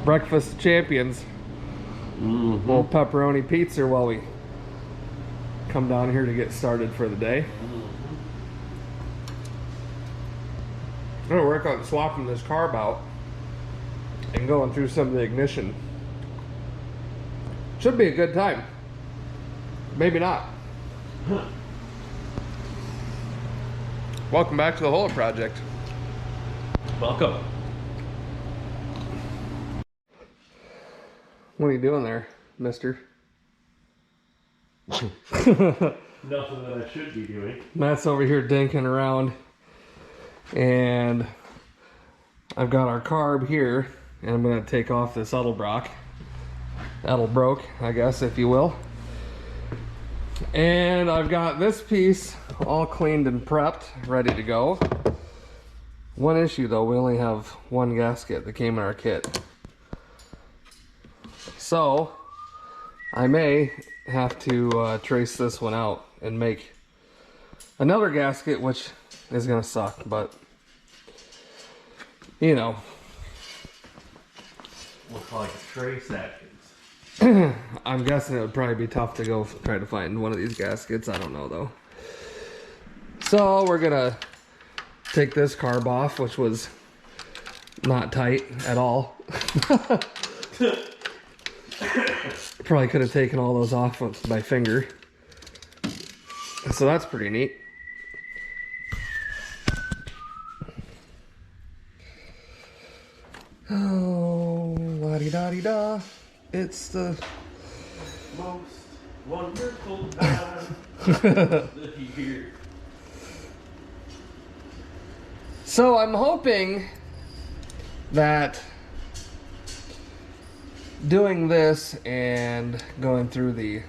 breakfast of champions. Little pepperoni pizza while we come down here to get started for the day. I'm gonna work on swapping this carb out and going through some of the ignition. Should be a good time. Maybe not. Welcome back to the Hola Project. Welcome. What are you doing there, mister? Nothing that I should be doing. Matt's over here dinking around, and I've got our carb here, and I'm going to take off this Edelbrock, I guess, if you will. And I've got this piece all cleaned and prepped, ready to go. One issue though, we only have one gasket that came in our kit. So I may have to trace this one out and make another gasket, which is gonna suck, but you know. Looks like a trace Atkins. I'm guessing it would probably be tough to go try to find one of these gaskets. I don't know though. So we're gonna take this carb off, which was not tight at all. Probably could have taken all those off with my finger. So that's pretty neat. Oh, la-di-da-di-da. It's the most wonderful time of the year. So I'm hoping that doing this and going through the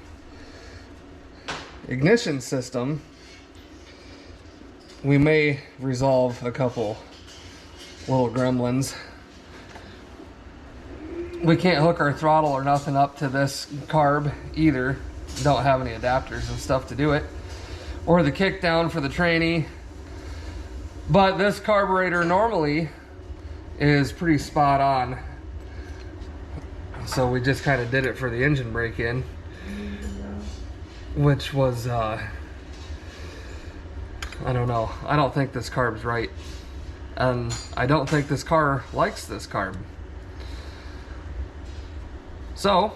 ignition system, we may resolve a couple little gremlins. We can't hook our throttle or nothing up to this carb either. Don't have any adapters and stuff to do it. Or the kick down for the trainee. But this carburetor normally is pretty spot on. So we just kind of did it for the engine break-in, which was, I don't know. I don't think this carb's right. And I don't think this car likes this carb. So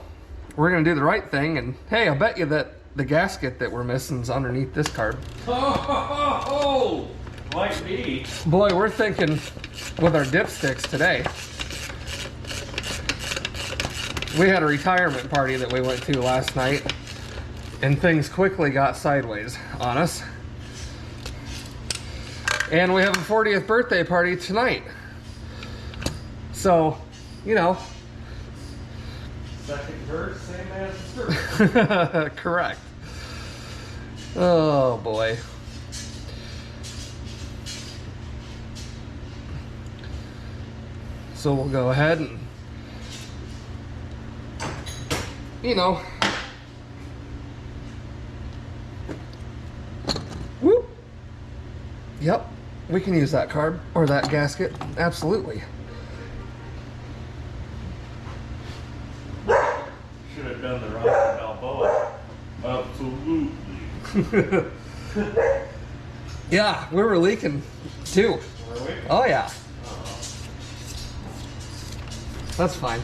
we're gonna do the right thing, and hey, I bet you that the gasket that we're missing is underneath this carb. Oh, might be. Boy, we're thinking with our dipsticks today. We had a retirement party that we went to last night, and things quickly got sideways on us. And we have a 40th birthday party tonight. So, you know. Second verse, same as the first. Correct. Oh boy. So we'll go ahead and, you know, whoop. Yep, we can use that carb or that gasket, absolutely. Should have done the Rocky Balboa. Absolutely. Yeah, we were leaking too. Were we? Oh yeah. That's fine.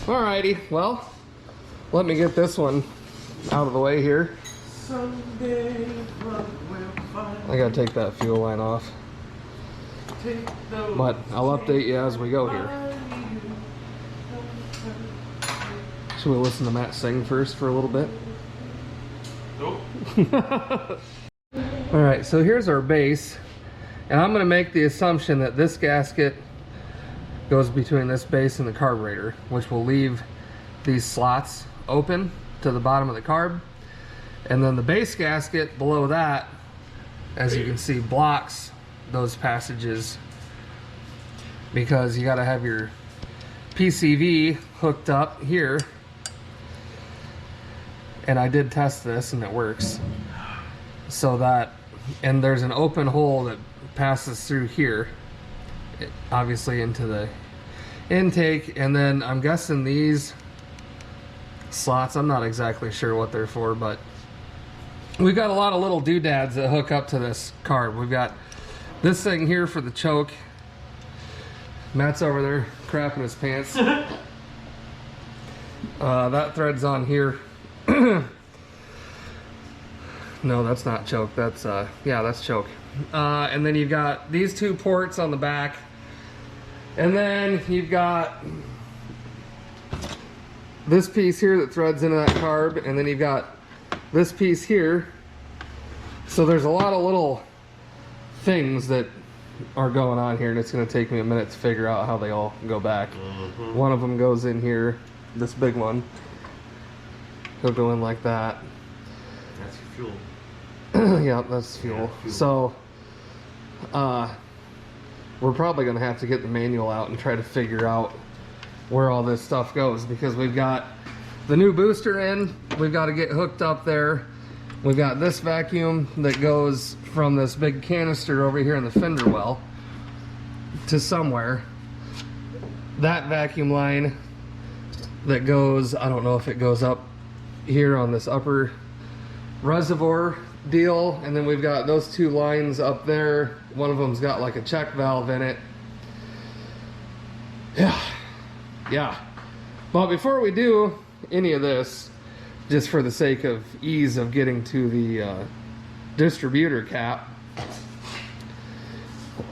Alrighty, well, let me get this one out of the way here. Someday we'll find. I gotta take that fuel line off. But I'll update you as we go here. Should we listen to Matt sing first for a little bit? Nope. Alright, so here's our base. And I'm going to make the assumption that this gasket goes between this base and the carburetor, which will leave these slots open to the bottom of the carb. And then the base gasket below that, as you can see, blocks those passages, because you got to have your PCV hooked up here. And I did test this and it works. So that, and there's an open hole that passes through here obviously into the intake. And then I'm guessing these slots, I'm not exactly sure what they're for, but we've got a lot of little doodads that hook up to this carb. We've got this thing here for the choke. Matt's over there crapping his pants. That thread's on here. No, that's not choke. That's yeah, that's choke. And then you've got these two ports on the back, and then you've got this piece here that threads into that carb, and then you've got this piece here. So there's a lot of little things that are going on here, and it's going to take me a minute to figure out how they all go back. One of them goes in here, this big one. He'll go in like that. That's your fuel. Yeah, that's fuel. Yeah, fuel. So we're probably going to have to get the manual out and try to figure out where all this stuff goes, because we've got the new booster in, we've got to get hooked up there. We've got this vacuum that goes from this big canister over here in the fender well to somewhere. That vacuum line that goes, I don't know if it goes up here on this upper reservoir deal, and then we've got those two lines up there. One of them's got like a check valve in it. Yeah. But before we do any of this, just for the sake of ease of getting to the distributor cap,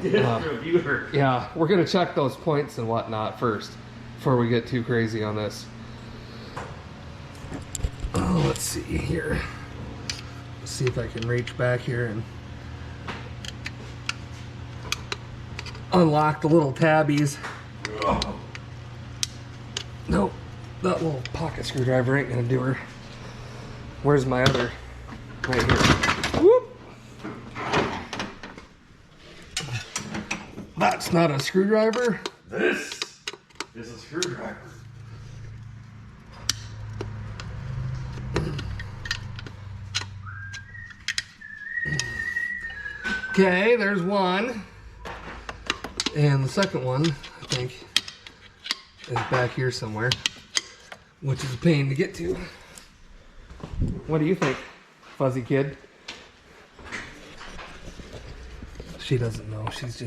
Distributor. yeah, we're gonna check those points and whatnot first before we get too crazy on this. Oh, let's see here. Let's see if I can reach back here and unlock the little tabbies. Nope, that little pocket screwdriver ain't gonna do her. Where's my other? Right here. Whoop! That's not a screwdriver. This is a screwdriver. Okay, there's one. And the second one, I think, is back here somewhere, which is a pain to get to. What do you think, fuzzy kid? She doesn't know. She's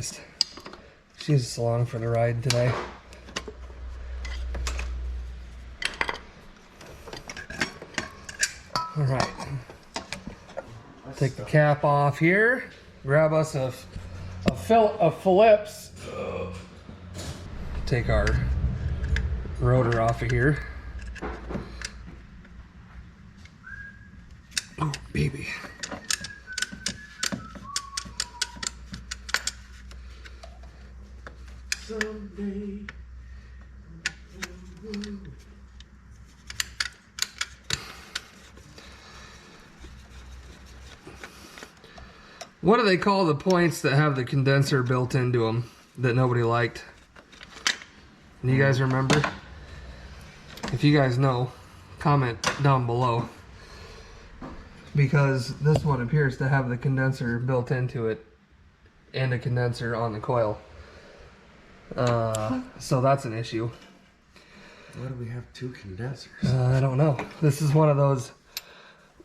just along for the ride today. All right. Take the cap off here. Grab us a Phillips. Take our rotor off of here. Oh, baby. Someday. What do they call the points that have the condenser built into them that nobody liked? Do you guys remember? If you guys know, comment down below. Because this one appears to have the condenser built into it and a condenser on the coil. So that's an issue. Why do we have two condensers? I don't know. This is one of those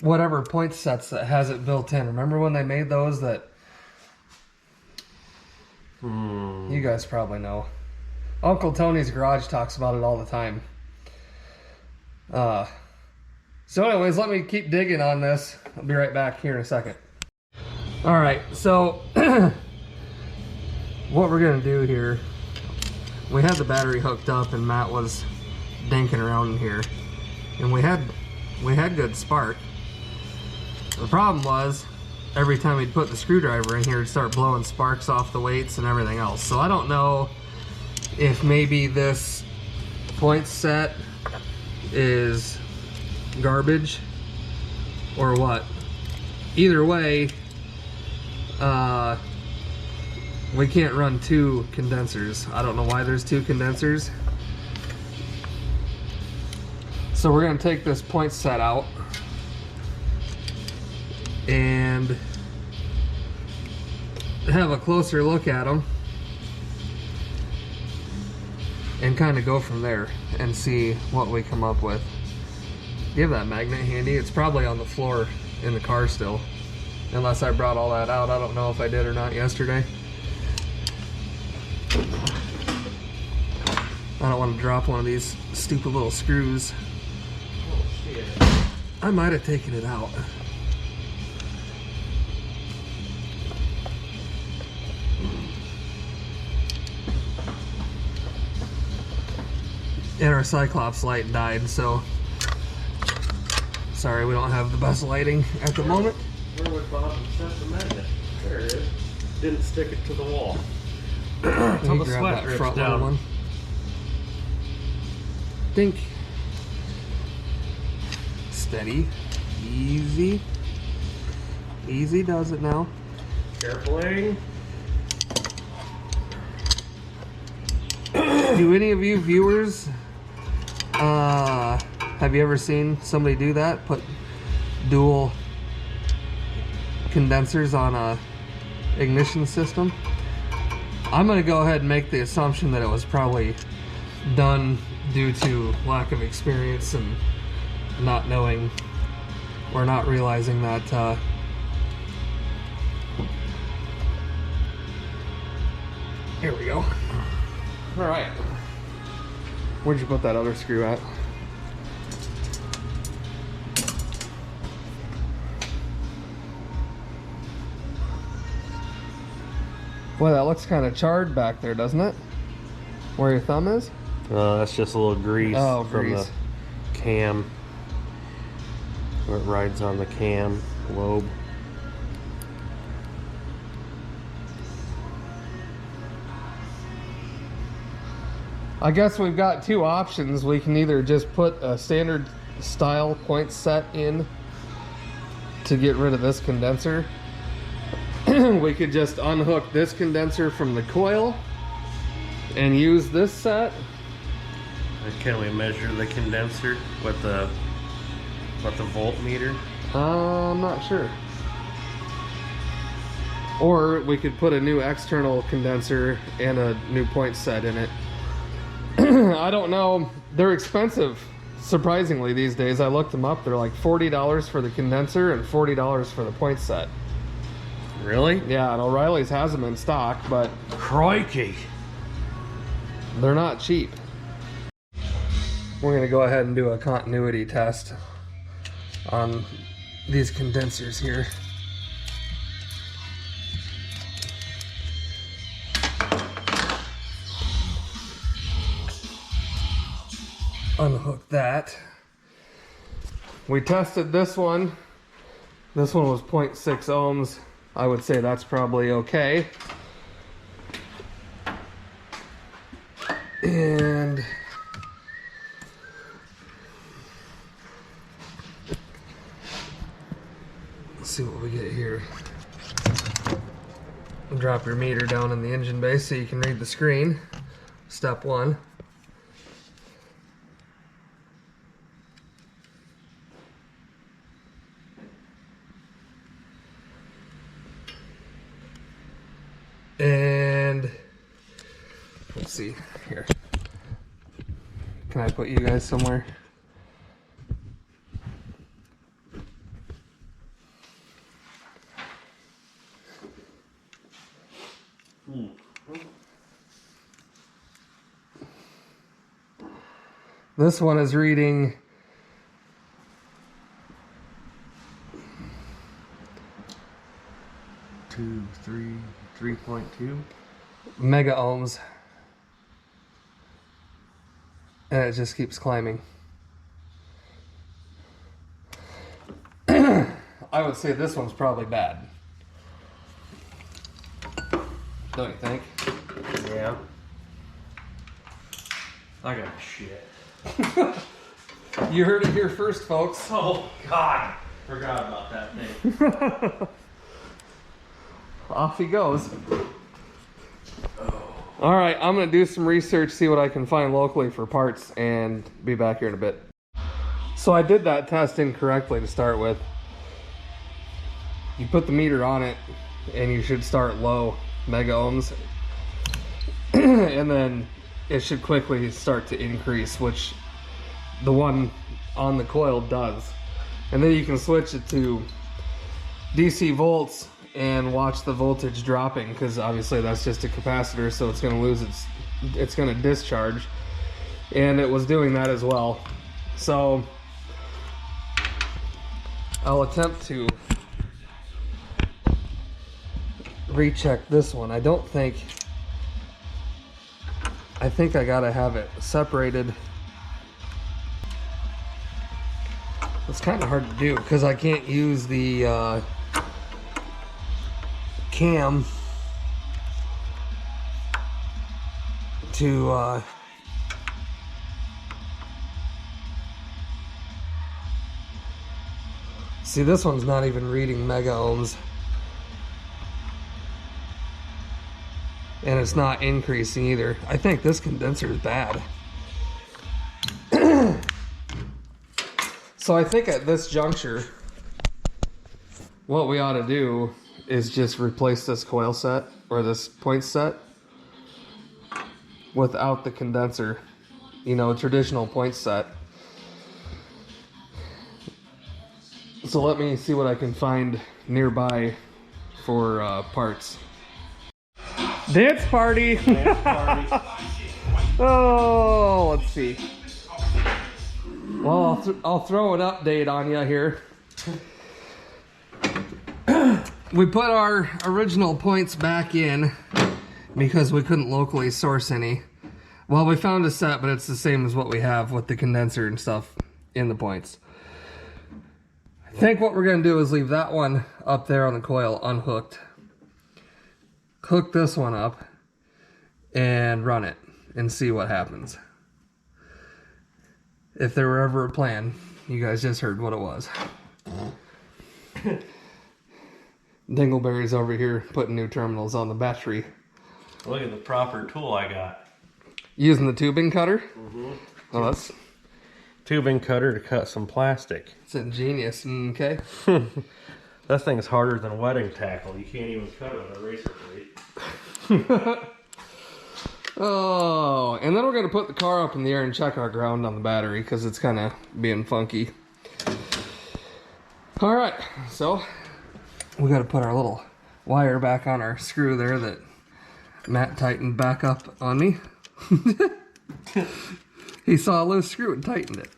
whatever point sets that has it built in. Remember when they made those that... You guys probably know. Uncle Tony's Garage talks about it all the time. So anyways, let me keep digging on this. I'll be right back here in a second. Alright, so what we're going to do here, we had the battery hooked up and Matt was dinking around in here. And we had good spark. The problem was, every time we'd put the screwdriver in here, it'd start blowing sparks off the weights and everything else. So I don't know if maybe this point set is garbage or what. Either way, we can't run two condensers. I don't know why there's two condensers. So we're going to take this point set out and have a closer look at them and kind of go from there and see what we come up with. Do you have that magnet handy? It's probably on the floor in the car still, unless I brought all that out. I don't know if I did or not yesterday. I don't want to drop one of these stupid little screws. Oh shit. I might have taken it out. And our Cyclops light died, so sorry we don't have the best lighting at the moment. Where would Bob set the magnet? There it is. Didn't stick it to the wall. Until the sweat drips down. One. Dink. Steady. Easy. Easy does it now. Carefully. Do any of you viewers, have you ever seen somebody do that? Put dual condensers on a ignition system? I'm going to go ahead and make the assumption that it was probably done due to lack of experience and not knowing or not realizing that here we go. All right. Where'd you put that other screw at? Boy, that looks kind of charred back there, doesn't it? Where your thumb is? That's just a little grease from the cam. Where it rides on the cam lobe. I guess we've got two options. We can either just put a standard style point set in to get rid of this condenser. We could just unhook this condenser from the coil and use this set. Can we measure the condenser with the voltmeter? I'm not sure. Or we could put a new external condenser and a new point set in it. I don't know. They're expensive, surprisingly, these days. I looked them up. They're like $40 for the condenser and $40 for the point set. Really? Yeah, and O'Reilly's has them in stock, but crikey, they're not cheap. We're going to go ahead and do a continuity test on these condensers here. Unhook that. We tested this one. This one was 0.6 ohms. I would say that's probably okay. And let's see what we get here. Drop your meter down in the engine bay so you can read the screen. Step one. And let's see here. Can I put you guys somewhere? This one is reading 3.2 mega ohms, and it just keeps climbing. I would say this one's probably bad. Don't you think? Yeah. I got shit. You heard it here first, folks. Oh God, forgot about that thing. Off he goes. All right, I'm gonna do some research, see what I can find locally for parts, and be back here in a bit. So I did that test incorrectly to start with. You put the meter on it, and you should start low, mega ohms, and then it should quickly start to increase, which the one on the coil does. And then you can switch it to DC volts and watch the voltage dropping, because obviously that's just a capacitor, so it's going to lose it's going to discharge, and it was doing that as well. So I'll attempt to recheck this one. I think I gotta have it separated. It's kind of hard to do because I can't use the cam to see, this one's not even reading mega ohms, and it's not increasing either. I think this condenser is bad. So I think at this juncture, what we ought to do is just replace this coil set, or this point set, without the condenser. You know, traditional point set. So let me see what I can find nearby for parts. Dance party! Dance party. Oh, let's see. Well, I'll throw an update on you here. We put our original points back in because we couldn't locally source any. Well, we found a set, but it's the same as what we have with the condenser and stuff in the points. I think what we're going to do is leave that one up there on the coil unhooked. Hook this one up and run it and see what happens. If there were ever a plan, you guys just heard what it was. Dingleberry's over here putting new terminals on the battery. Look at the proper tool I got. Using the tubing cutter? Mm-hmm. Oh, that's... Tubing cutter to cut some plastic. It's ingenious, okay? That thing's harder than wedding tackle. You can't even cut it with a razor blade. Oh, and then we're going to put the car up in the air and check our ground on the battery because it's kind of being funky. All right, so we got to put our little wire back on our screw there that Matt tightened back up on me. He saw a loose screw and tightened it.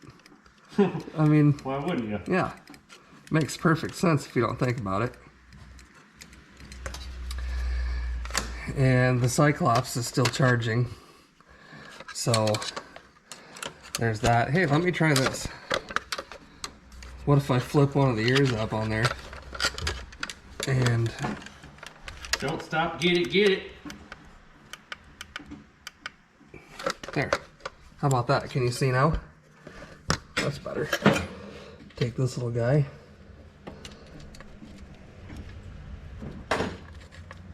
I mean, why wouldn't you? Yeah, makes perfect sense if you don't think about it. And the Cyclops is still charging, so there's that. Hey, let me try this. What if I flip one of the ears up on there? And don't stop, get it. There. How about that? Can you see now? That's better. Take this little guy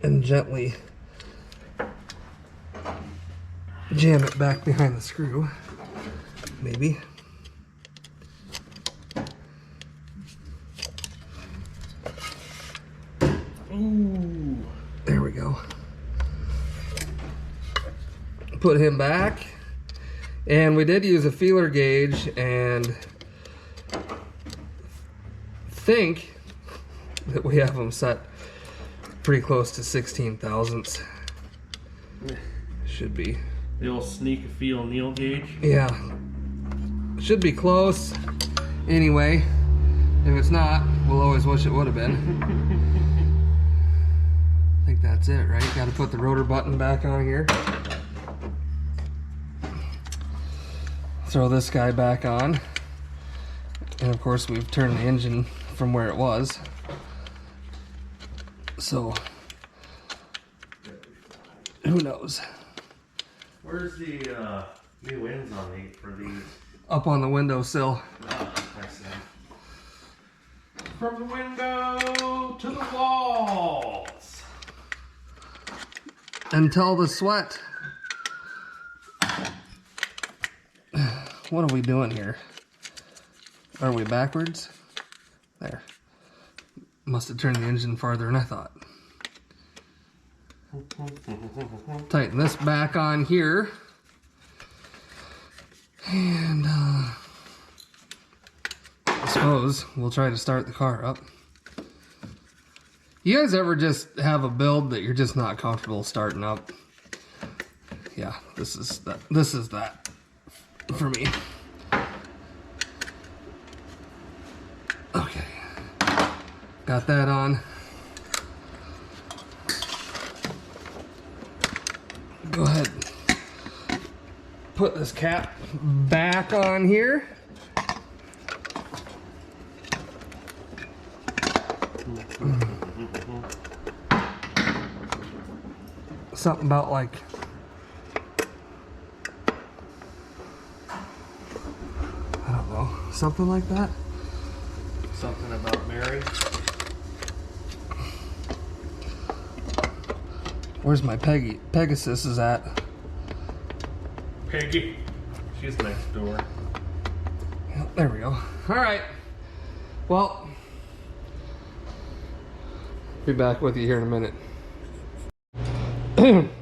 and gently jam it back behind the screw, maybe. Ooh. There we go. Put him back, and we did use a feeler gauge and think that we have them set pretty close to 16 thousandths. Should be. The old sneak a feel Neil gauge. Yeah. Should be close. Anyway, if it's not, we'll always wish it would have been. I think that's it, right? Got to put the rotor button back on here. Throw this guy back on. And of course, we've turned the engine from where it was. So, who knows? Where's the new ends on these for these? Up on the windowsill. I see. From the window to the walls. Until the sweat. What are we doing here? Are we backwards? There. Must have turned the engine farther than I thought. Tighten this back on here. And I suppose we'll try to start the car up. You guys ever just have a build that you're just not comfortable starting up? Yeah, this is that for me. Okay, got that on. Go ahead, put this cap back on here. Something about like, I don't know, something like that. Something about Mary. Where's my Pegasus is at? Peggy. She's next door. Yep, there we go. All right. Well, be back with you here in a minute.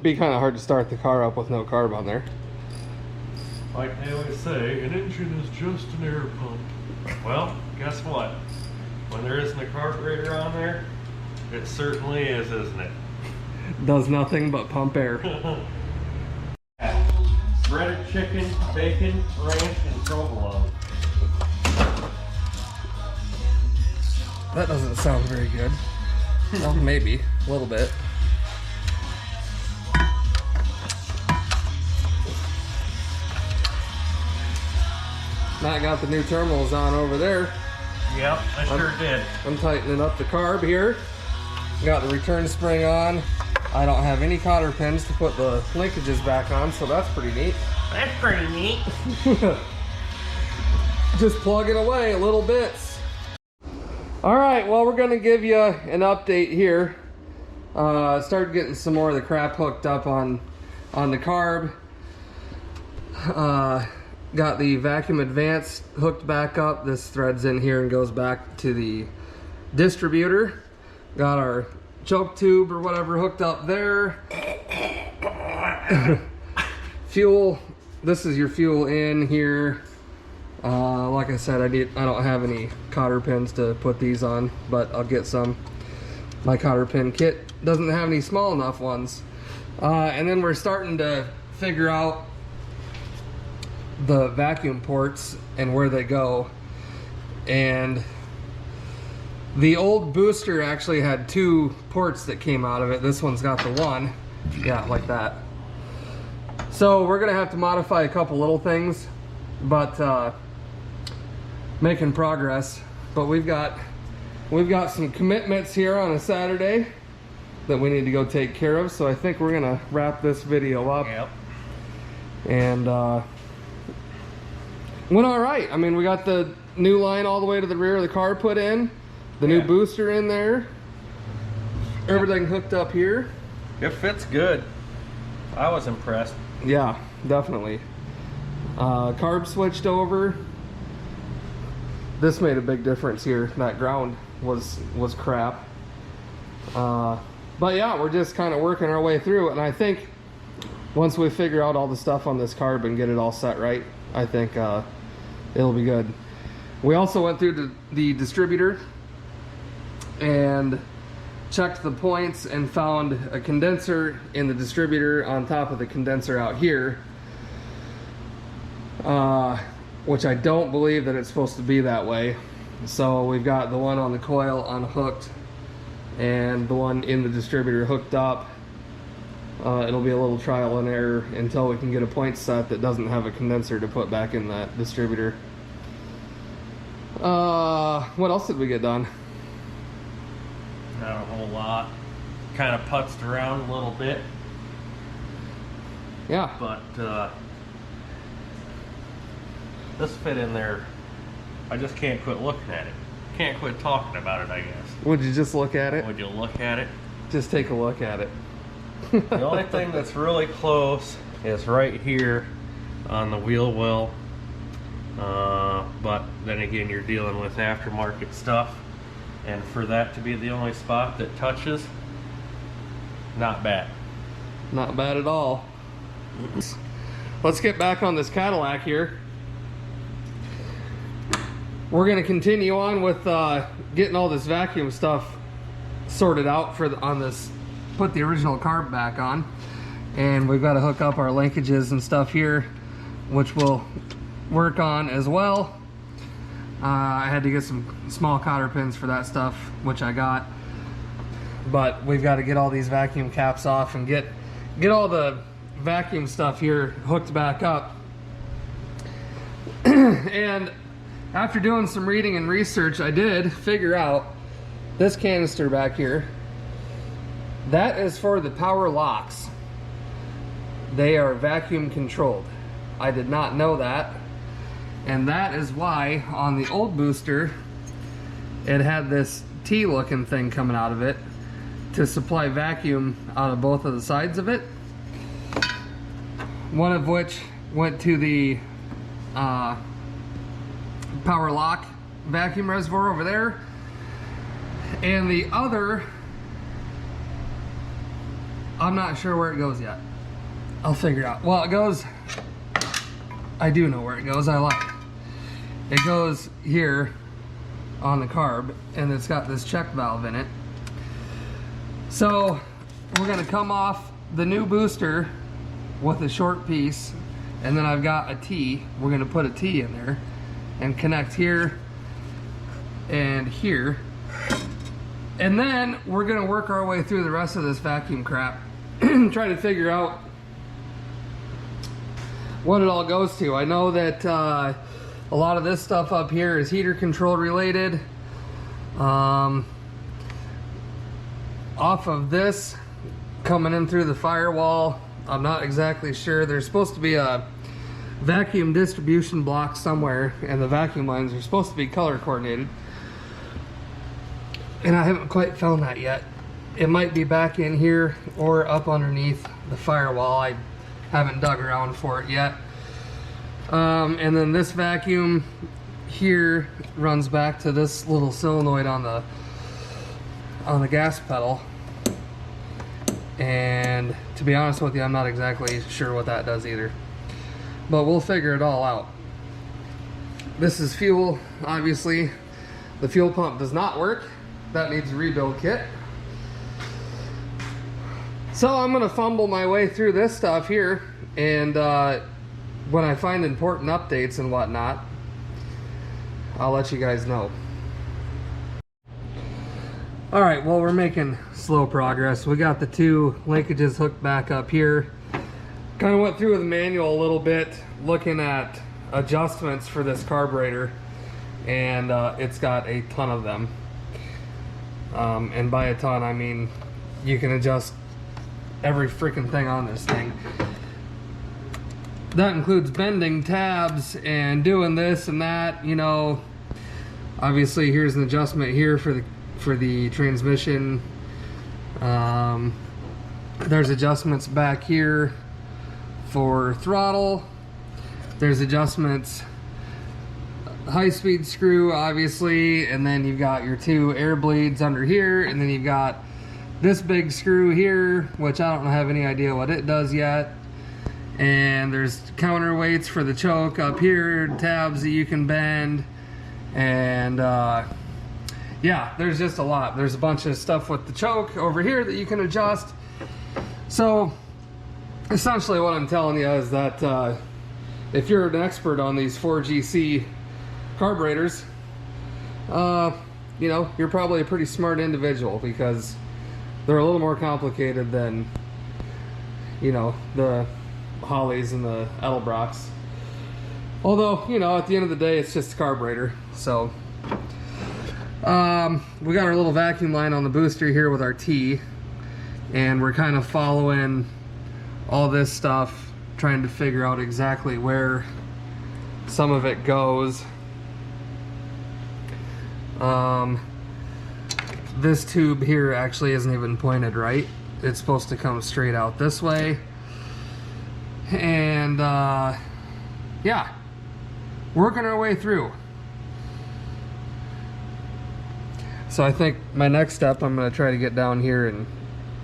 Be kind of hard to start the car up with no carb on there. Like they always say, an engine is just an air pump. Well, guess what? When there isn't a carburetor on there, it certainly is, isn't it? Does nothing but pump air. Breaded chicken, bacon, ranch, and provolone. That doesn't sound very good. Well, maybe a little bit. Matt got the new terminals on over there. Yep, I sure did. I'm tightening up the carb here. Got the return spring on. I don't have any cotter pins to put the linkages back on, so that's pretty neat. That's pretty neat. Just plugging away little bits. All right, well, we're gonna give you an update here. Started getting some more of the crap hooked up on the carb. Got the vacuum advance hooked back up. This threads in here and goes back to the distributor. Got our choke tube or whatever hooked up there. Fuel, this is your fuel in here. Like I said, I don't have any cotter pins to put these on, but I'll get some. My cotter pin kit doesn't have any small enough ones. And then we're starting to figure out the vacuum ports and where they go. And the old booster actually had 2 ports that came out of it. This one's got the one. Yeah, like that. So we're gonna have to modify a couple little things, but making progress. But we've got some commitments here on a Saturday that we need to go take care of. So I think we're gonna wrap this video up. Yep. And went all right. I mean, we got the new line all the way to the rear of the car put in, the new booster in there, everything hooked up here. It fits good. I was impressed. Yeah, definitely. Carb switched over. This made a big difference here. That ground was crap. But yeah, we're just kind of working our way through it, and I think once we figure out all the stuff on this carb and get it all set right, I think it'll be good. We also went through the distributor and checked the points and found a condenser in the distributor on top of the condenser out here, which I don't believe that it's supposed to be that way. So we've got the one on the coil unhooked and the one in the distributor hooked up. It'll be a little trial and error until we can get a point set that doesn't have a condenser to put back in that distributor. What else did we get done? Not a whole lot. Kind of putzed around a little bit. Yeah. But this fit in there. I just can't quit looking at it. Can't quit talking about it, I guess. Would you just look at it? Would you look at it? Just take a look at it. The only thing that's really close is right here on the wheel well. But then again, you're dealing with aftermarket stuff. And for that to be the only spot that touches, not bad. Not bad at all. Let's get back on this Cadillac here. we're gonna continue on with getting all this vacuum stuff sorted out on this, put the original carb back on. And we've got to hook up our linkages and stuff here, which we'll work on as well. I had to get some small cotter pins for that stuff, which I got. But we've got to get all these vacuum caps off and get all the vacuum stuff here hooked back up. And after doing some reading and research, I did figure out this canister back here. That is for the power locks. They are vacuum controlled. I did not know that. And that is why on the old booster, it had this T looking thing coming out of it to supply vacuum out of both of the sides of it. One of which went to the power lock vacuum reservoir over there. And the other, I'm not sure where it goes yet. I'll figure it out. Well, it goes, I do know where it goes. I like it. It goes here on the carb, and it's got this check valve in it. So we're gonna come off the new booster with a short piece, and then I've got a T. We're gonna put a T in there and connect here and here. And then we're gonna work our way through the rest of this vacuum crap and try to figure out what it all goes to. I know that a lot of this stuff up here is heater control related. Off of this, coming in through the firewall, I'm not exactly sure. There's supposed to be a vacuum distribution block somewhere, and the vacuum lines are supposed to be color coordinated. And I haven't quite found that yet. It might be back in here or up underneath the firewall. I haven't dug around for it yet. And then this vacuum here runs back to this little solenoid on the gas pedal. And to be honest with you, I'm not exactly sure what that does either. But we'll figure it all out. This is fuel, obviously. The fuel pump does not work. That needs a rebuild kit. So I'm gonna fumble my way through this stuff here, and when I find important updates and whatnot, I'll let you guys know. All right, well, we're making slow progress. We got the two linkages hooked back up here. Kind of went through the manual a little bit, looking at adjustments for this carburetor, and it's got a ton of them. And by a ton, I mean you can adjust every freaking thing on this thing. That includes bending tabs and doing this and that, you know. Obviously, here's an adjustment here for the transmission. There's adjustments back here for throttle. There's adjustments, high-speed screw, obviously, and then you've got your two air bleeds under here, and then you've got this big screw here, which I don't have any idea what it does yet. And there's counterweights for the choke up here, tabs that you can bend, and yeah, there's just a lot. There's a bunch of stuff with the choke over here that you can adjust. So essentially what I'm telling you is that if you're an expert on these 4GC carburetors, you know, you're probably a pretty smart individual, because they're a little more complicated than, you know, the Holleys and the Edelbrocks. Although, you know, at the end of the day, it's just a carburetor. So we got our little vacuum line on the booster here with our T, and we're kind of following all this stuff, trying to figure out exactly where some of it goes. This tube here actually isn't even pointed right. It's supposed to come straight out this way. And yeah, working our way through. So I think my next step, I'm going to try to get down here and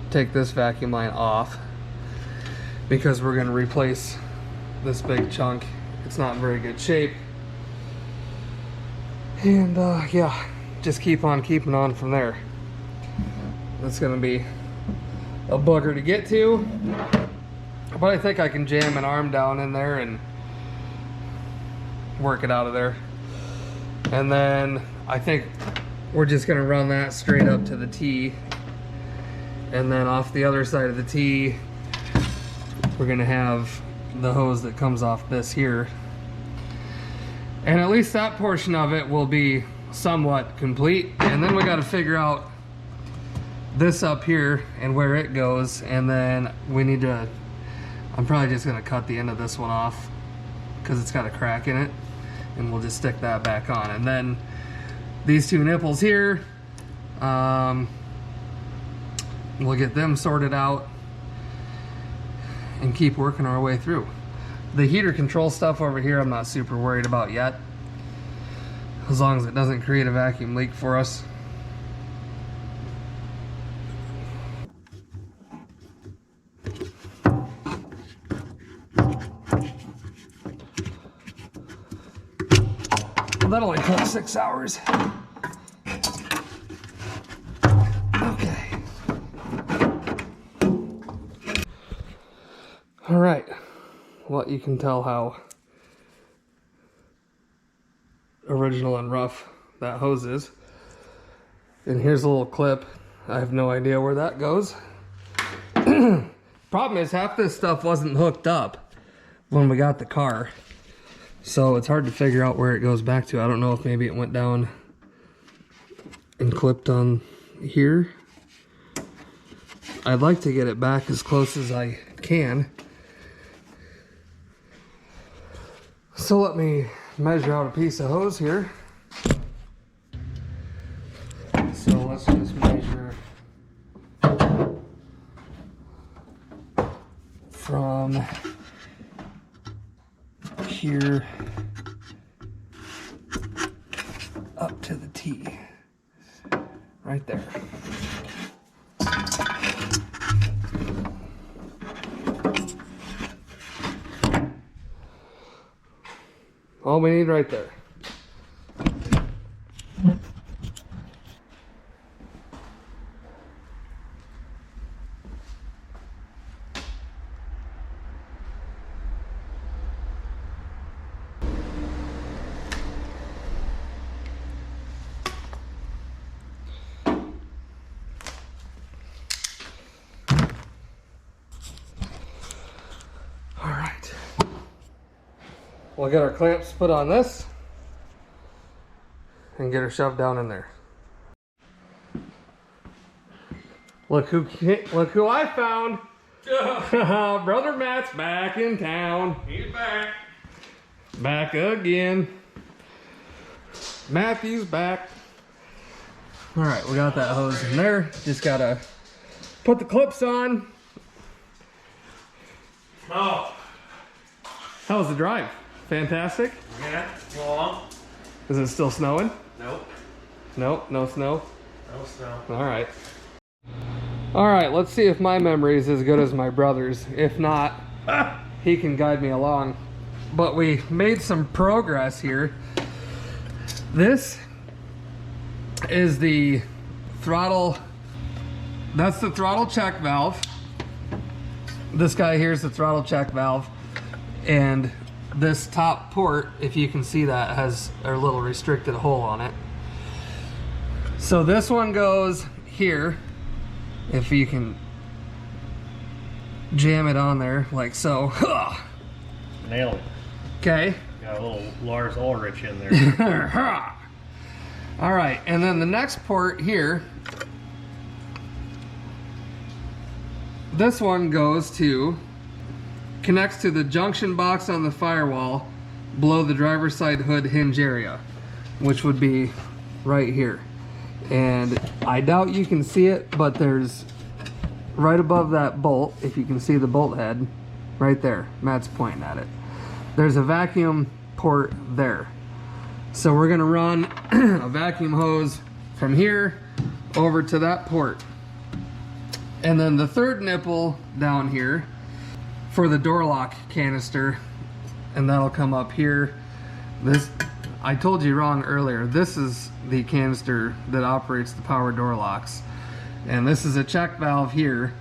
take this vacuum line off, because we're going to replace this big chunk. It's not in very good shape. And yeah, just keep on keeping on from there. That's gonna be a booger to get to, but I think I can jam an arm down in there and work it out of there. And then I think we're just gonna run that straight up to the T, and then off the other side of the T we're gonna have the hose that comes off this here, and at least that portion of it will be somewhat complete. And then we got to figure out this up here and where it goes, and then we need to, I'm probably just gonna cut the end of this one off because it's got a crack in it, and we'll just stick that back on. And then these two nipples here, we'll get them sorted out and keep working our way through. The heater control stuff over here I'm not super worried about yet, as long as it doesn't create a vacuum leak for us. Well, that only took 6 hours. Okay. All right. Well, you can tell how original and rough that hose is. And here's a little clip. I have no idea where that goes. Problem is, half this stuff wasn't hooked up when we got the car, so it's hard to figure out where it goes back to. I don't know if maybe it went down and clipped on here. I'd like to get it back as close as I can. So let me measure out a piece of hose here. So let's just measure from here up to the T, right there. All we need right there. All right. We'll get our clamps put on this and get her shoved down in there. Look who I found. Brother Matt's back in town. He's back. Back again. Matthew's back. All right, we got that hose in there. Just gotta put the clips on. Oh. How was the drive? Fantastic? Yeah, long. Is it still snowing? Nope. Nope, no snow? No snow. All right. All right, let's see if my memory is as good as my brother's. If not, he can guide me along. But we made some progress here. This is the throttle. That's the throttle check valve. This guy here is the throttle check valve. And this top port, if you can see that, has a little restricted hole on it. So this one goes here, if you can jam it on there like so. Nailed it. Okay. Got a little Lars Ulrich in there. All right, and then the next port here, this one goes to, connects to the junction box on the firewall below the driver's side hood hinge area, which would be right here. And I doubt you can see it, but there's right above that bolt, if you can see the bolt head, right there. Matt's pointing at it. There's a vacuum port there. So we're gonna run a vacuum hose from here over to that port. And then the third nipple down here for the door lock canister, and that'll come up here. This, I told you wrong earlier. This is the canister that operates the power door locks. And this is a check valve here.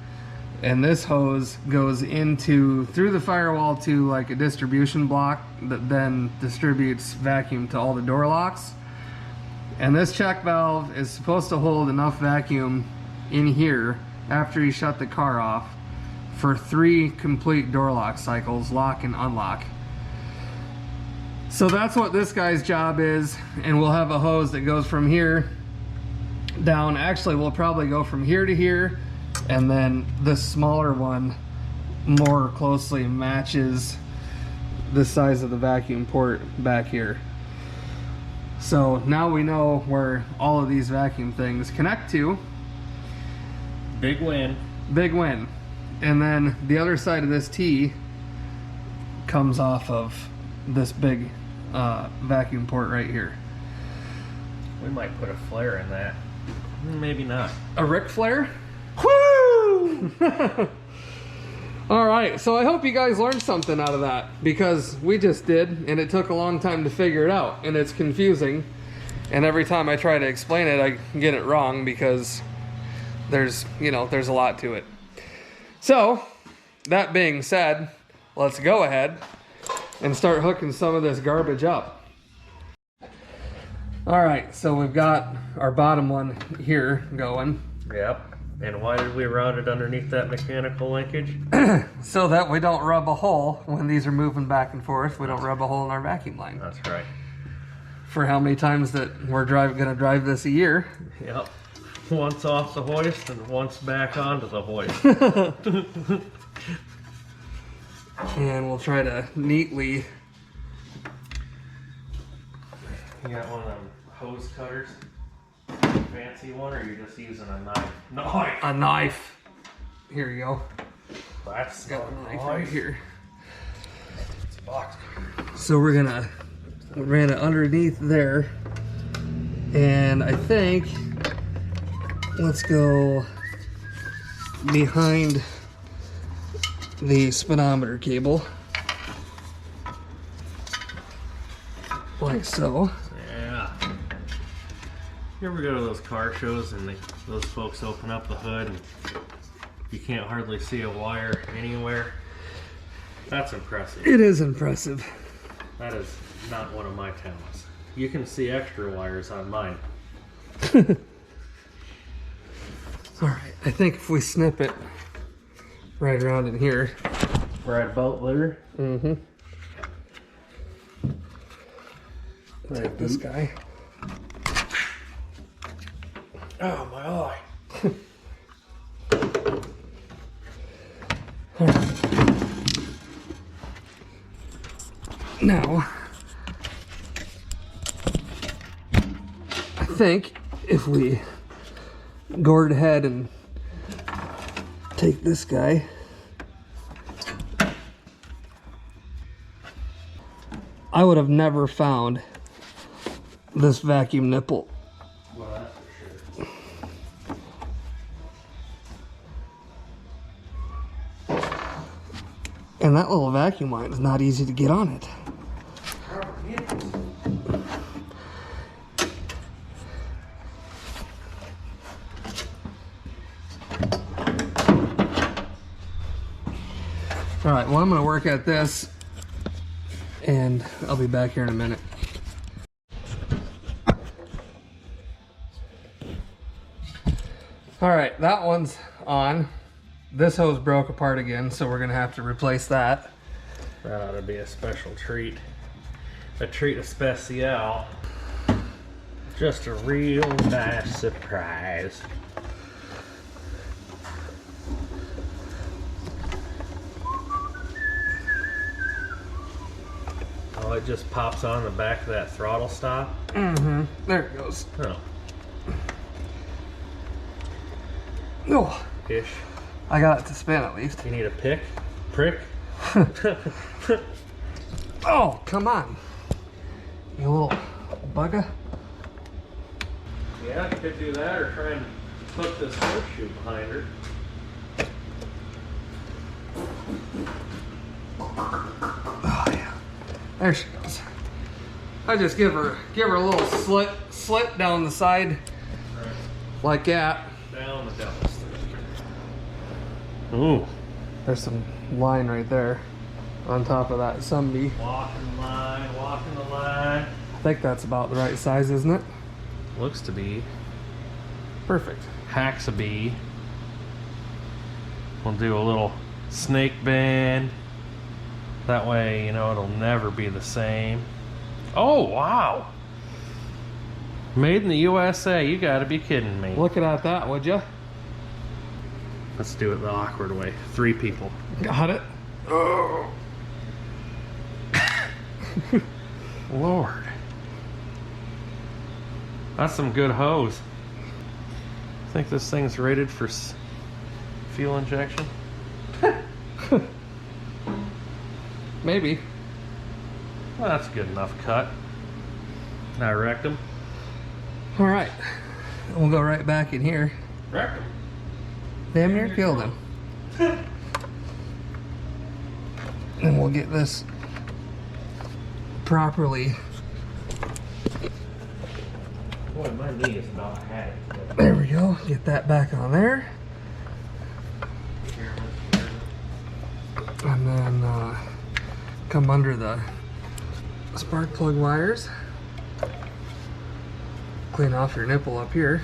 And this hose goes through the firewall to like a distribution block that then distributes vacuum to all the door locks. And this check valve is supposed to hold enough vacuum in here after you shut the car off for 3 complete door lock cycles, lock and unlock. So that's what this guy's job is, and we'll have a hose that goes from here down. Actually, we'll probably go from here to here, and then this smaller one more closely matches the size of the vacuum port back here. So now we know where all of these vacuum things connect to. Big win. Big win. And then the other side of this T comes off of this big vacuum port right here. We might put a flare in that. Maybe not. A Ric Flair? Woo! Alright, so I hope you guys learned something out of that, because we just did, and it took a long time to figure it out, and it's confusing, and every time I try to explain it, I get it wrong, because there's a lot to it. So, that being said, let's go ahead and start hooking some of this garbage up. Alright, so we've got our bottom one here going. Yep. And why did we route it underneath that mechanical linkage? So that we don't rub a hole when these are moving back and forth. We don't rub a hole in our vacuum line. That's right. For how many times that we're going to drive this a year. Yep. Once off the hoist and once back onto the hoist. And we'll try to neatly... You got one of them hose cutters? Fancy one, or you're just using a knife? Knife! A knife. Here you go. That's Got a knife right here. It's a box. So we ran it underneath there. And I think, let's go behind the speedometer cable. Like so. Yeah. You ever go to those car shows and those folks open up the hood and you can't hardly see a wire anywhere? That's impressive. It is impressive. That is not one of my talents. You can see extra wires on mine. Alright, I think if we snip it right around in here. Right about there? Mm-hmm. Take this guy. Oh, my eye. Now, I think if we go ahead and take this guy, I would have never found this vacuum nipple. Well, that's for sure. And that little vacuum line is not easy to get on it. All right, well, I'm going to work at this, and I'll be back here in a minute. All right, that one's on. This hose broke apart again, so we're going to have to replace that. That ought to be a special treat. A treat especial. Just a real nice surprise. Oh, it just pops on the back of that throttle stop? Mm-hmm. There it goes. Oh. Oh, Ish. I got it to spin at least. You need a pick? Prick? Oh, come on. You little bugger. Yeah, you could do that or try and hook this horseshoe behind her. Oh, yeah. There she goes. I just give her a little slit down the side, like that. Down the devil's throat. Ooh. There's some line right there on top of that Sunbee. Walking the line. I think that's about the right size, isn't it? Looks to be. Perfect. Haxabee. We'll do a little snake band. That way, you know, it'll never be the same. Oh, wow. Made in the USA. You gotta be kidding me. Looking at that, would you? Let's do it the awkward way. 3 people. Got it. Oh. Lord. That's some good hose. Think this thing's rated for fuel injection? Maybe. Well, that's good enough cut. I wrecked him. All right. We'll go right back in here. Wrecked him. Damn near killed him. And we'll get this properly. Boy, my knee is about had it. There we go. Get that back on there. And then come under the spark plug wires. Clean off your nipple up here.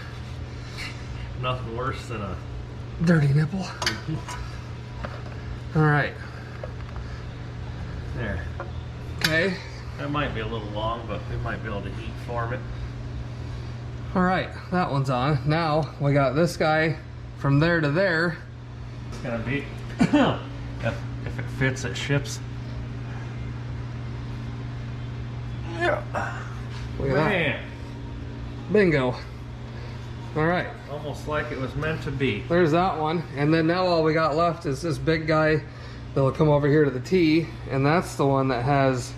Nothing worse than a Dirty nipple. All right. there. Okay. That might be a little long, but we might be able to heat form it. All right. That one's on. Now we got this guy from there to there. It's gonna be if it fits, it ships. Yeah. Look at that. Man, Bingo. All right. almost like it was meant to be. There's that one. And then now all we got left is this big guy that'll come over here to the T, and that's the one that has,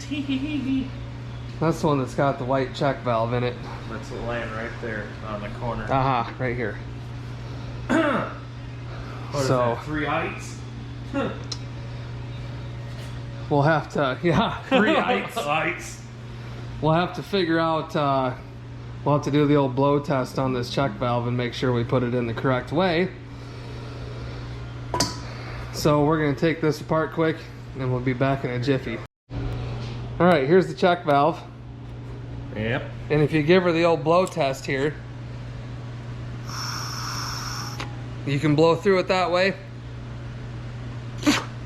that's the one that's got the white check valve in it. That's laying right there on the corner. Aha, right here. What is So- that, 3 eighths? We'll have to, yeah, 3 eighths. Eighths. We'll have to figure out, we'll have to do the old blow test on this check valve and make sure we put it in the correct way. So we're gonna take this apart quick and we'll be back in a jiffy. All right, here's the check valve. Yep. And if you give her the old blow test here, you can blow through it that way,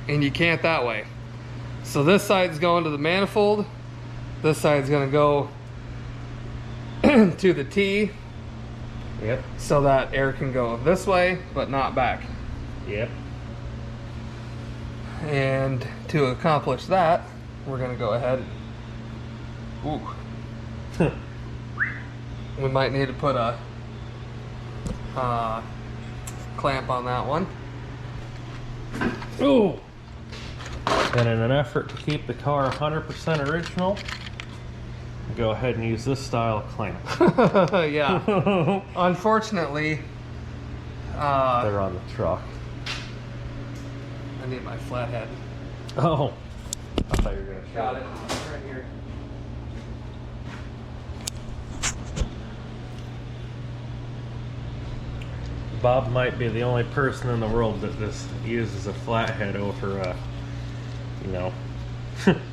and you can't that way. So this side's going to the manifold, this side's gonna go to the T, Yep. so that air can go this way, but not back. Yep. And to accomplish that, we're gonna go ahead. Ooh. We might need to put a clamp on that one. Ooh. And in an effort to keep the car 100% original, go ahead and use this style of clamp. Yeah. Unfortunately, They're on the truck. I need my flathead. Oh. I thought you were going to show Got it. Right here. Bob might be the only person in the world that just uses a flathead over a, you know,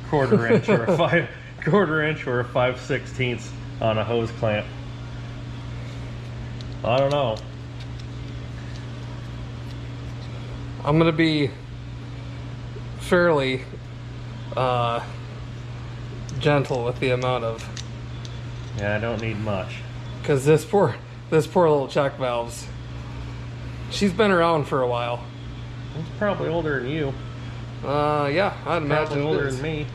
quarter inch or a 5/16 on a hose clamp. I don't know. I'm gonna be fairly gentle with the amount of, Yeah, I don't need much. because this poor little check valves, she's been around for a while. He's probably older than you. Yeah, I'd imagine Probably it older is. than me.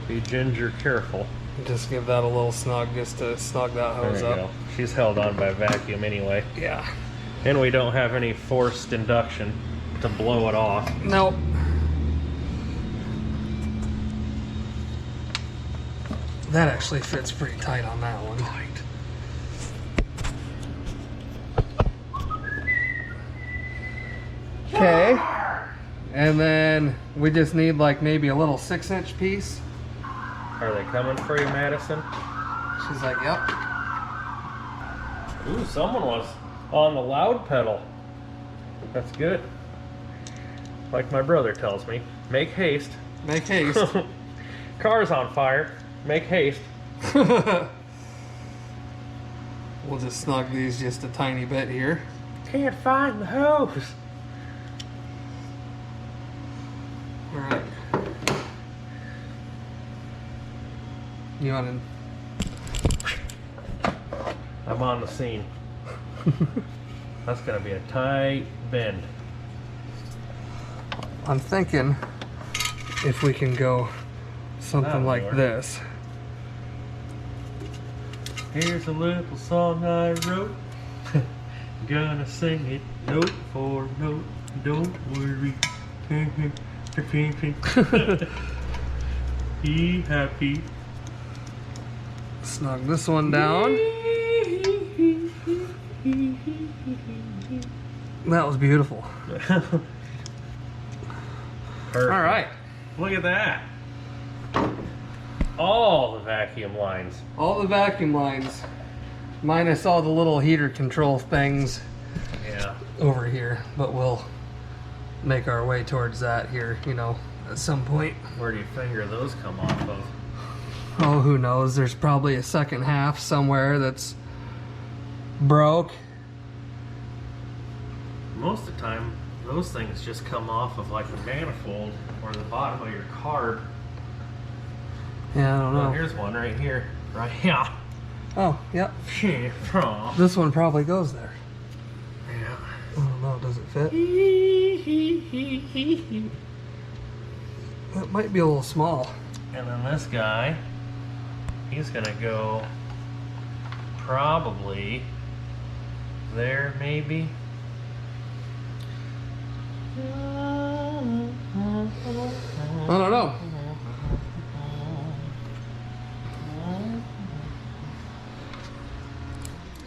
Be ginger careful. Just give that a little snug, just to snug that There hose you up. go. She's held on by vacuum anyway. Yeah. And we don't have any forced induction to blow it off. Nope. That actually fits pretty tight on that one. Okay. And then we just need like maybe a little 6-inch piece. Are they coming for you, Madison? She's like, yep. Ooh, someone was on the loud pedal. That's good. Like my brother tells me, make haste. Make haste. Car's on fire. Make haste. We'll just snug these just a tiny bit here. Can't find the hose. All right. You want to? I'm on the scene. That's gonna be a tight bend. I'm thinking if we can go something That'll like work. this. Here's a little song I wrote. Gonna sing it note for note. Don't worry. Be happy. Snug this one down. That was beautiful. Perfect. All right. Look at that. All the vacuum lines. All the vacuum lines, minus all the little heater control things Yeah. over here, but we'll make our way towards that here, you know, at some point. Where do you figure those come off of? Oh, who knows? There's probably a second half somewhere that's broke. Most of the time, those things just come off of like the manifold or the bottom of your carb. Yeah, I don't Oh, know. here's one right here. Right here. Oh, yep. Yeah. This one probably goes there. I don't know, does it fit? It might be a little small. And then this guy, he's gonna go probably there, maybe. I don't know.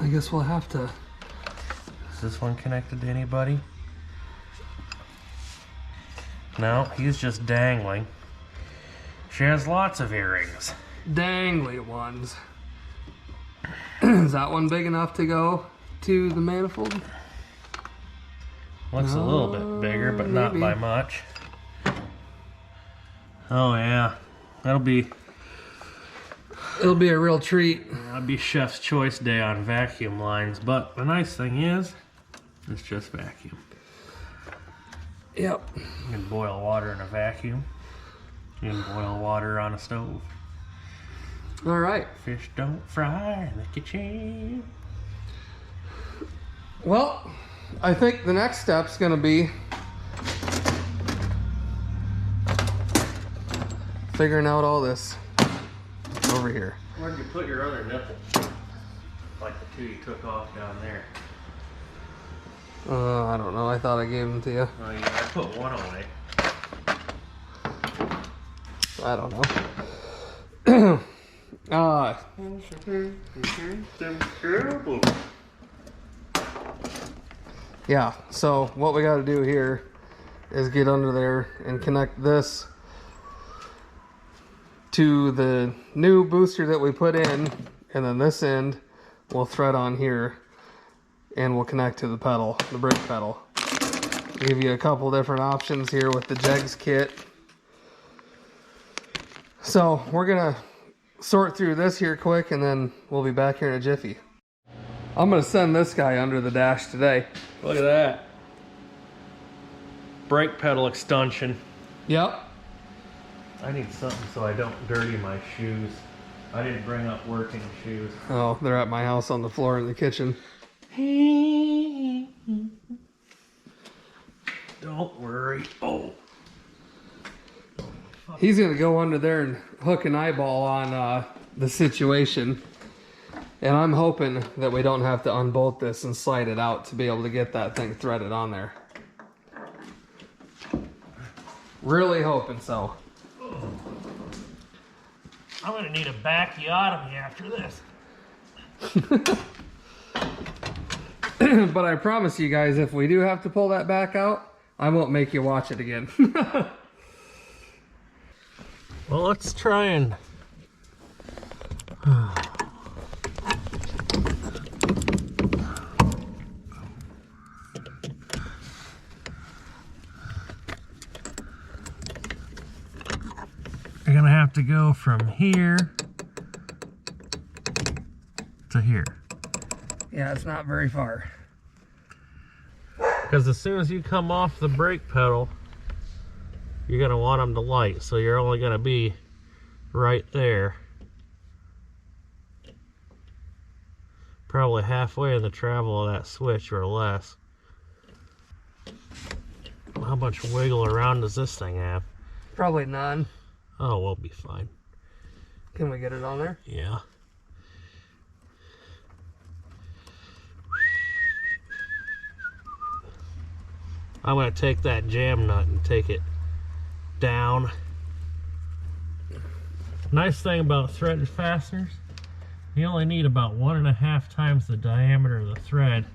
I guess we'll have to. Is this one connected to anybody? No, he's just dangling. She has lots of earrings. Dangly ones. Is that one big enough to go to the manifold? Looks a little bit bigger, but not maybe. by much. Oh yeah, that'll be It'll be a real treat. chef's choice day on vacuum lines. But the nice thing is, it's just vacuum. Yep. You can boil water in a vacuum. You can boil water on a stove. All right. Fish don't fry in the kitchen. Well, I think the next step's gonna be figuring out all this over here. Where'd you put your other nipple? Like the two you took off down there. I don't know. I thought I gave them to you. Oh yeah, I put one away. I don't know. Yeah, so what we got to do here is get under there and connect this to the new booster that we put in, and then this end will thread on here and we'll connect to the pedal, the brake pedal. Give you a couple different options here with the Jegs kit. So we're gonna sort through this here quick, and then we'll be back here in a jiffy. I'm gonna send this guy under the dash today. Look at that. Brake pedal extension. Yep. I need something so I don't dirty my shoes. I didn't bring up working shoes. Oh, they're at my house on the floor in the kitchen. Don't worry. Oh. He's gonna go under there and hook an eyeball on the situation. And I'm hoping that we don't have to unbolt this and slide it out to be able to get that thing threaded on there. Really hoping so. I'm gonna need a bacchiotomy after this. But I promise you guys, if we do have to pull that back out, I won't make you watch it again. Well, let's try and... You're gonna have to go from here to here. Yeah, it's not very far. Because as soon as you come off the brake pedal, you're gonna want them to light, so you're only gonna be right there. Probably halfway in the travel of that switch or less. How much wiggle around does this thing have? Probably none. Oh, we'll be fine. Can we get it on there? Yeah. I'm going to take that jam nut and take it down. Nice thing about threaded fasteners, you only need about 1.5 times the diameter of the thread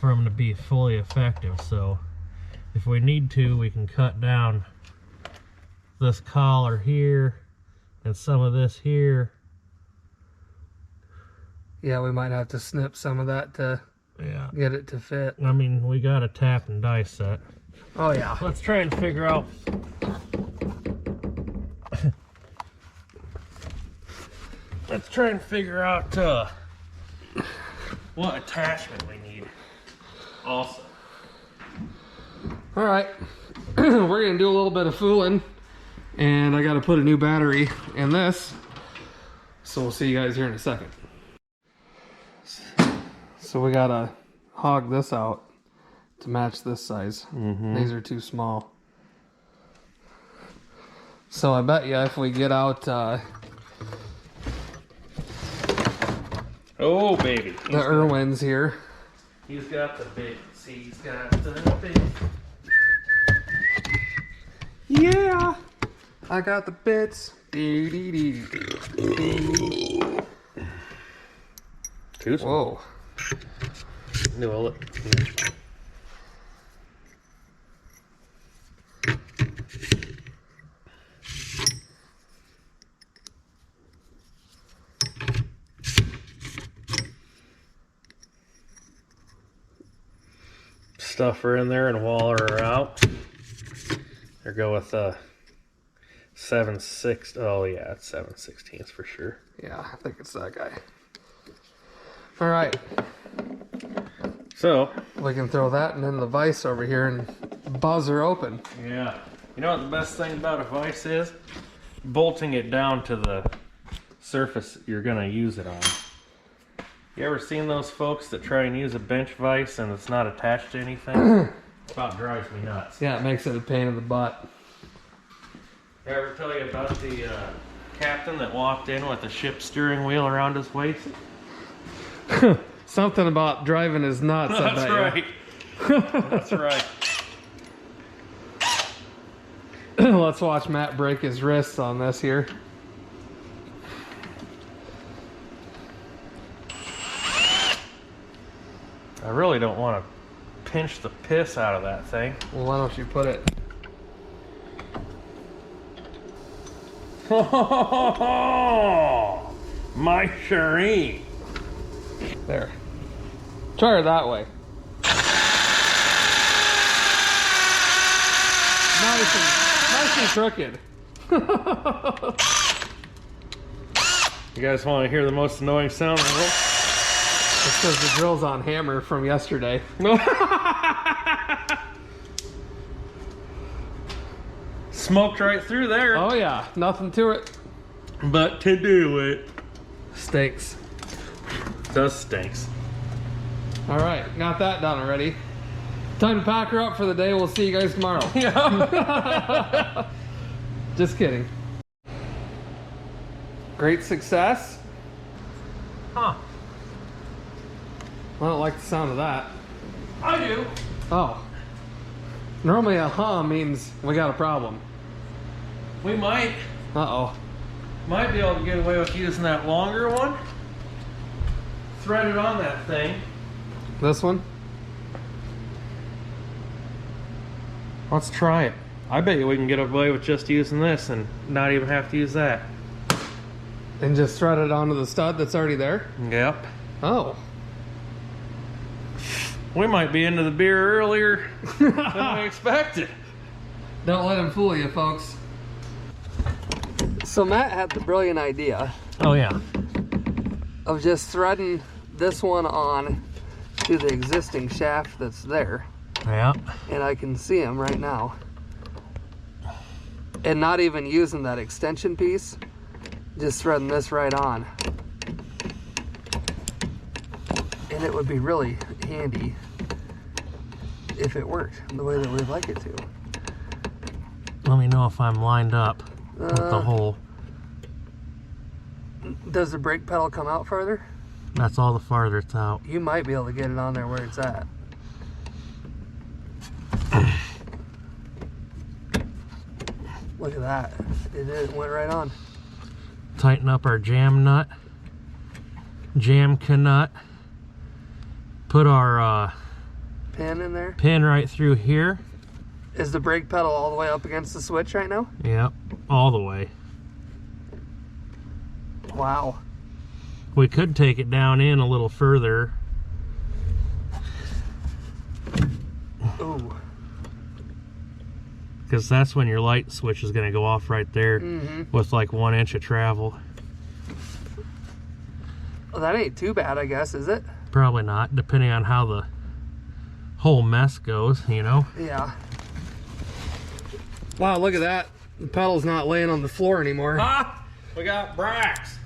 for them to be fully effective. So if we need to, we can cut down this collar here and some of this here. Yeah, we might have to snip some of that to get it to fit. I mean, we got a tap and die set. Oh yeah. Let's try and figure out what attachment we need also. All right, we're gonna do a little bit of fooling, and I got to put a new battery in this, so we'll see you guys here in a second. So we gotta hog this out to match this size. These are too small. So I bet you if we get out Oh baby, the Irwins here. he's got the bits. He's got the bits. Yeah, I got the bits. Too small. Whoa. No, look. Stuff her in there and wall her out. Or go with 7/6. Oh yeah, it's 7/16 for sure. Yeah, I think it's that guy. All right. So We can throw that and then the vise over here and buzz her open. yeah, you know what the best thing about a vise is? Bolting it down to the surface you're gonna use it on. You ever seen those folks that try and use a bench vise and it's not attached to anything? It about drives me nuts. Yeah, it makes it a pain in the butt. Did I ever tell you about the captain that walked in with a ship steering wheel around his waist? Something about driving is nuts. I That's bet right. That's right. Let's watch Matt break his wrists on this here. I really don't want to pinch the piss out of that thing. Well, why don't you put it? Oh, my Shireen. There. Try her that way. Nice and crooked. You guys want to hear the most annoying sound in the world? It's because the drill's on hammer from yesterday. Smoked right through there. Oh yeah, nothing to it. But to do it, Stinks. does stinks. All right, got that done already. Time to pack her up for the day. We'll see you guys tomorrow. Yeah. Just kidding. Great success. Huh. I don't like the sound of that. I do. Oh. Normally a huh means we got a problem. We might Uh-oh. be able to get away with using that longer one. Threaded on that thing. This one? Let's try it. I bet you we can get away with just using this and not even have to use that. And just thread it onto the stud that's already there? Yep. Oh. We might be into the beer earlier than we expected. Don't let him fool you, folks. So Matt had the brilliant idea Oh yeah. of just threading this one on to the existing shaft that's there. Yeah. And I can see him right now. And not even using that extension piece, just threading this right on. And it would be really handy if it worked the way that we'd like it to. Let me know if I'm lined up with the hole. Does the brake pedal come out further? That's all the farther it's out. You might be able to get it on there where it's at. Look at that. It went right on. Tighten up our jam nut. Jam nut. Put our Pin in there. pin right through here. Is the brake pedal all the way up against the switch right now? Yep, all the way. Wow. We could take it down in a little further. Ooh. Because that's when your light switch is going to go off right there with like 1 inch of travel. Well, that ain't too bad, I guess, is it? Probably not, depending on how the whole mess goes, you know? Yeah. Wow, look at that. The pedal's not laying on the floor anymore. Ah! We got bracks!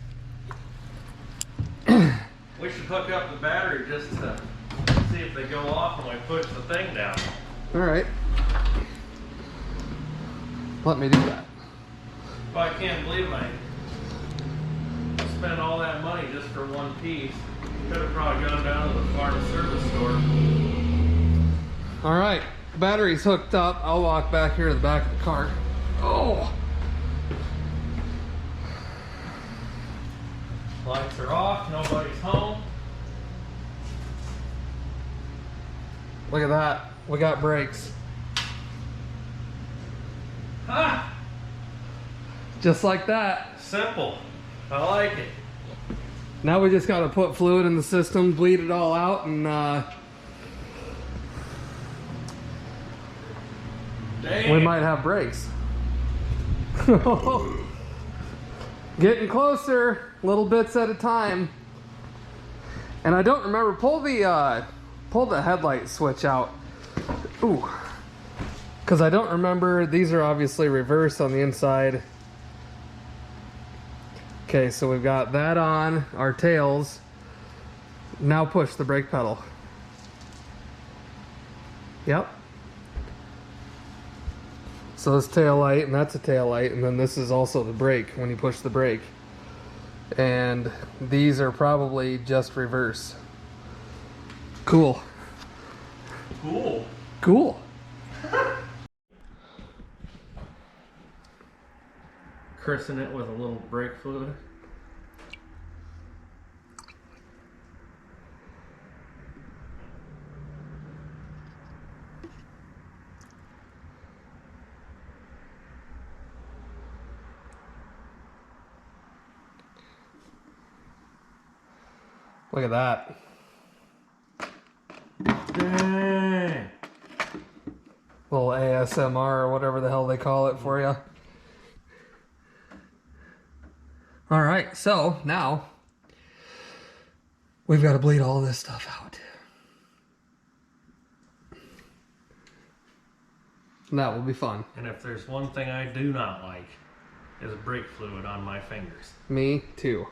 We should hook up the battery just to see if they go off when we push the thing down. All right. Let me do that. Well, I can't believe I spent all that money just for one piece. Could have probably gone down to the farm service store. All right, battery's hooked up. I'll walk back here to the back of the car. Oh. Lights are off, nobody's home. Look at that. We got brakes. Ah! Just like that. Simple. I like it. Now we just got to put fluid in the system, bleed it all out, and we might have brakes. Getting closer, little bits at a time. And I don't remember, pull the headlight switch out. Ooh. Because I don't remember, these are obviously reversed on the inside. Okay, so we've got that on, our tails. Now push the brake pedal. Yep. So this tail light, and that's a tail light, and then this is also the brake when you push the brake. And these are probably just reverse. Cool. Cool. Cool. Christen it with a little brake fluid. Look at that. Dang. Little ASMR or whatever the hell they call it for you. All right, so now we've got to bleed all this stuff out. And that will be fun. And if there's one thing I do not like, is brake fluid on my fingers. Me too.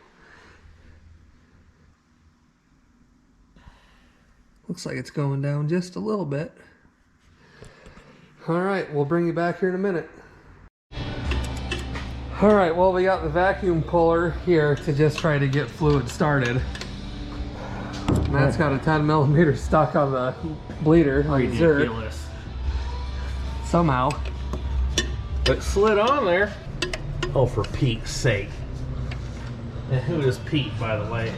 Looks like it's going down just a little bit. All right, we'll bring you back here in a minute. All right, well, we got the vacuum puller here to just try to get fluid started. Matt's got a 10 millimeter stuck on the bleeder. Ridiculous. Somehow. It slid on there. Oh, for Pete's sake. And who is Pete, by the way?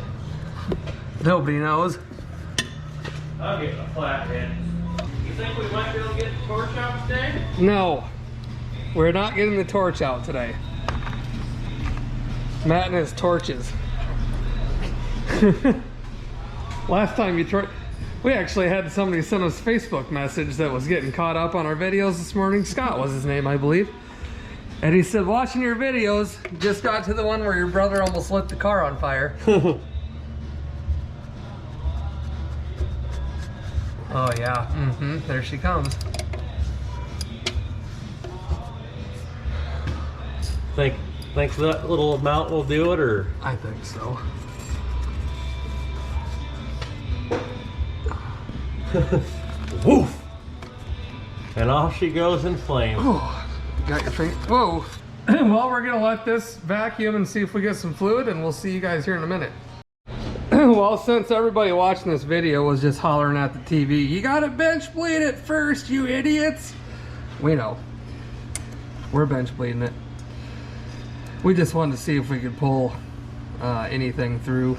Nobody knows. I'll get a flathead. You You think we might be able to get the torch out today? No, we're not getting the torch out today. Matt and his torches. Last time you tried, we actually had somebody send us a Facebook message that was getting caught up on our videos this morning. Scott was his name, I believe. And he said, watching your videos, just got to the one where your brother almost lit the car on fire. Oh yeah, there she comes. Think that little amount will do it, or? I think so. Woof! And off she goes in flames. Oh, got your finger. Whoa. Well, we're gonna let this vacuum and see if we get some fluid, and we'll see you guys here in a minute. Well, since everybody watching this video was just hollering at the TV, you gotta bench bleed it first, you idiots. We know. We're bench bleeding it. We just wanted to see if we could pull anything through.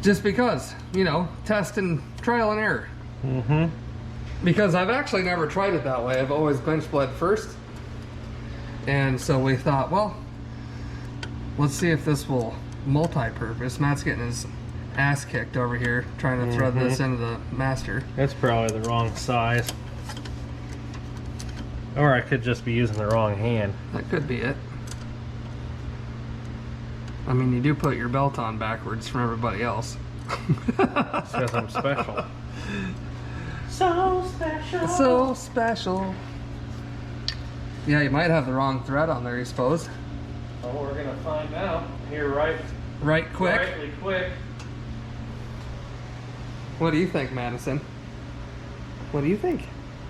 Just because, you know, test and trial and error. Because I've actually never tried it that way. I've always bench bled first. And so we thought, well, let's see if this will multi-purpose. Matt's getting his ass kicked over here trying to thread this into the master. It's probably the wrong size. Or I could just be using the wrong hand. That could be it. I mean, you do put your belt on backwards from everybody else. Because I'm special. So special. So special. Yeah, you might have the wrong thread on there, you suppose. Well, we're gonna find out here Right quick. rightly quick. What do you think, Madison? What do you think?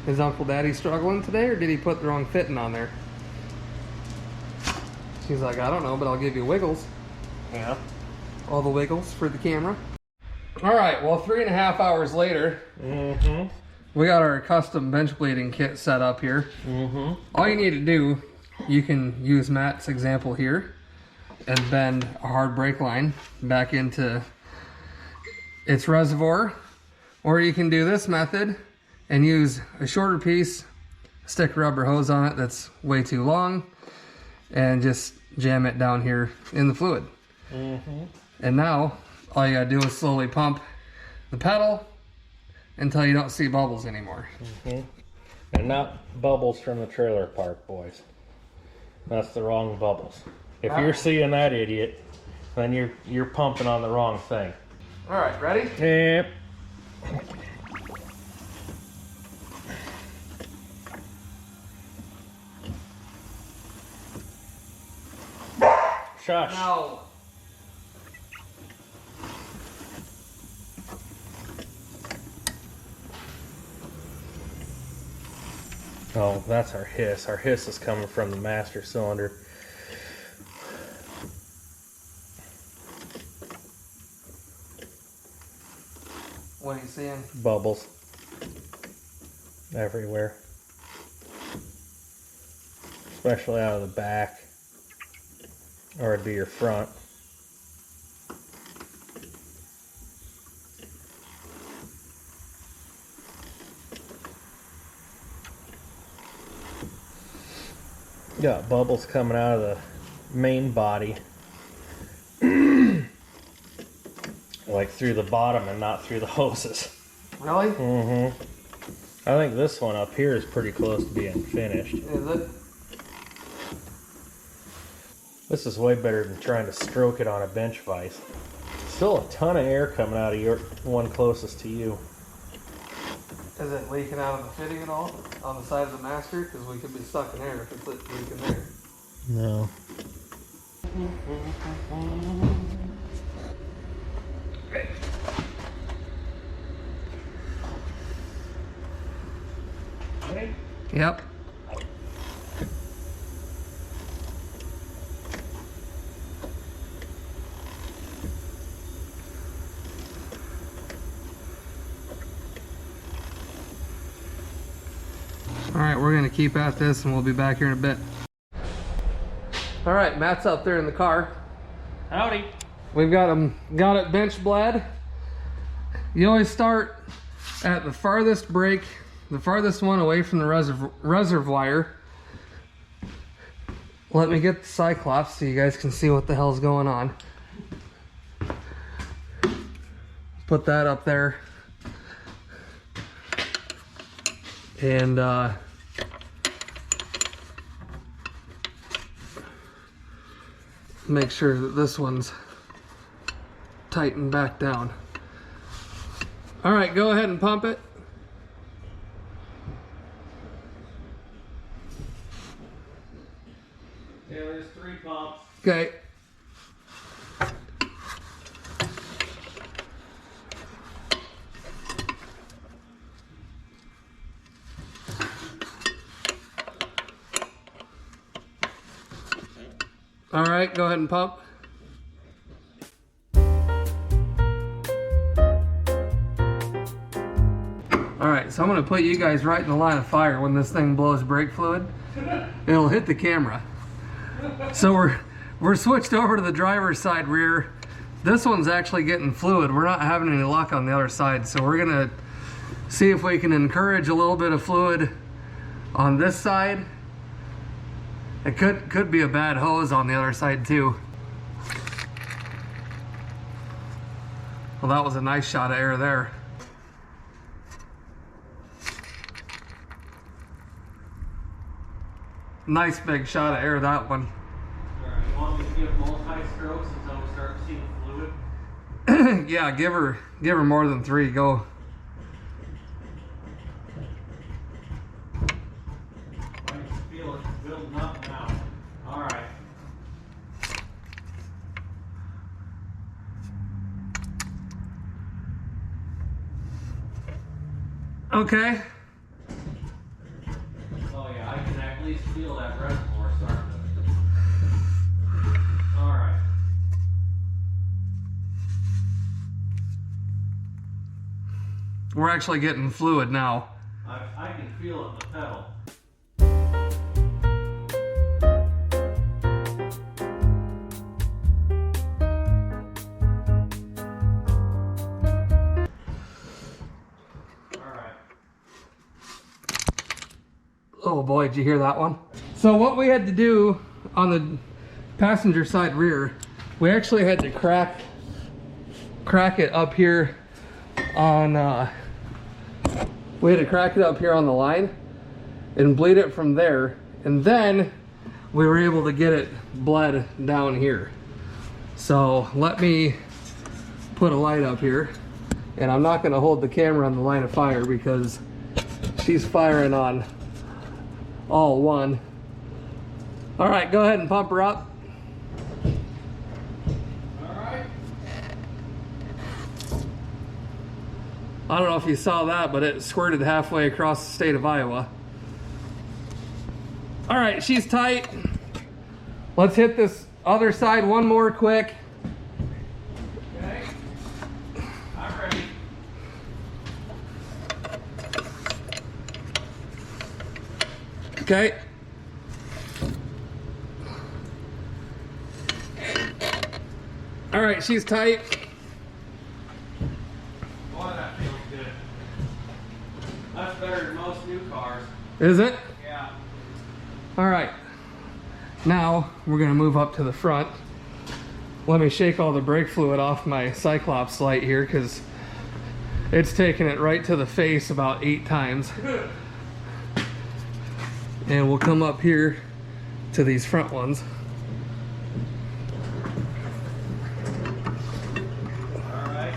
Is Uncle Daddy struggling today, or did he put the wrong fitting on there? She's like, I don't know, but I'll give you wiggles. Yeah. All the wiggles for the camera. All right, well, 3.5 hours later, we got our custom bench bleeding kit set up here. All you need to do, you can use Matt's example here and bend a hard brake line back into its reservoir, or you can do this method and use a shorter piece, stick a rubber hose on it that's way too long, and just jam it down here in the fluid. And now all you gotta do is slowly pump the pedal until you don't see bubbles anymore. And not bubbles from the trailer park, boys. That's the wrong bubbles. If you're seeing that idiot, then you're pumping on the wrong thing. All right, ready? Yep. Shush. No. Oh, that's our hiss. Our hiss is coming from the master cylinder. What are you seeing? Bubbles. Everywhere. Especially out of the back. Or it'd be your front. Got bubbles coming out of the main body. Like through the bottom and not through the hoses. Really? I think this one up here is pretty close to being finished. Is it? This is way better than trying to stroke it on a bench vise. Still a ton of air coming out of your one closest to you. Is it leaking out of the fitting at all on the side of the master? Because we could be stuck in air if it's leaking there. No. Ready? Yep. All right, we're gonna keep at this and we'll be back here in a bit. All right, Matt's up there in the car. Howdy. We've got it bench bled. You always start at the farthest brake, the farthest one away from the reservoir. Let me get the Cyclops so you guys can see what the hell's going on. Put that up there. And make sure that this one's tightened back down. All right, go ahead and pump it. Yeah, there's 3 pumps. Okay. All right, go ahead and pump. All right, so I'm gonna put you guys right in the line of fire when this thing blows brake fluid. It'll hit the camera. So we're switched over to the driver's side rear. This one's actually getting fluid. We're not having any luck on the other side, so we're gonna see if we can encourage a little bit of fluid on this side. It could be a bad hose on the other side too. Well, that was a nice shot of air there. Nice big shot of air, that one. Alright, you want me to give multi-strokes until we start seeing fluid? Yeah, give her more than 3. Go. I can feel it building up now. Alright. Okay. Oh yeah, I can at least feel that reservoir starting to... Alright. We're actually getting fluid now. I can feel it in the pedal. Oh boy, did you hear that one? So what we had to do on the passenger side rear, we actually had to crack it up here on we had to crack it up here on the line and bleed it from there, and then we were able to get it bled down here. So let me put a light up here, and I'm not going to hold the camera on the line of fire because she's firing on all one. All right, go ahead and pump her up. All right. I don't know if you saw that, but it squirted halfway across the state of Iowa. All right, she's tight. Let's hit this other side one more quick. Okay. I'm ready. Okay. All right, she's tight. Boy, that feels good. That's better than most new cars. Is it? Yeah. All right. Now we're gonna move up to the front. Let me shake all the brake fluid off my Cyclops light here because it's taken it right to the face about 8 times. And we'll come up here to these front ones. All right.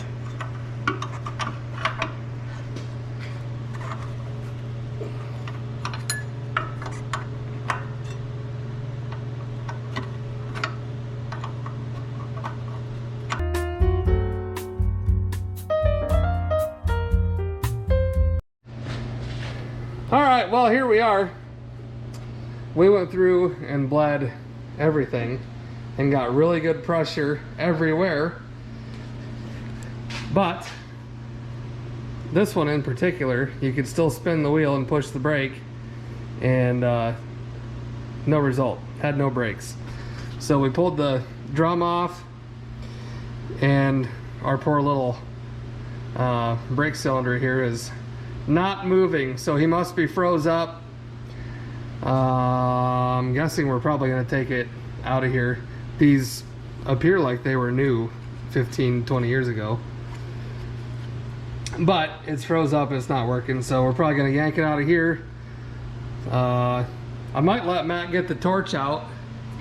All right, well, here we are. We went through and bled everything and got really good pressure everywhere. But this one in particular, you could still spin the wheel and push the brake, and no result. Had no brakes. So we pulled the drum off, and our poor little brake cylinder here is not moving, so he must be froze up. I'm guessing we're probably going to take it out of here. These appear like they were new 15-20 years ago, but it's froze up and it's not working, so we're probably going to yank it out of here. I might let Matt get the torch out.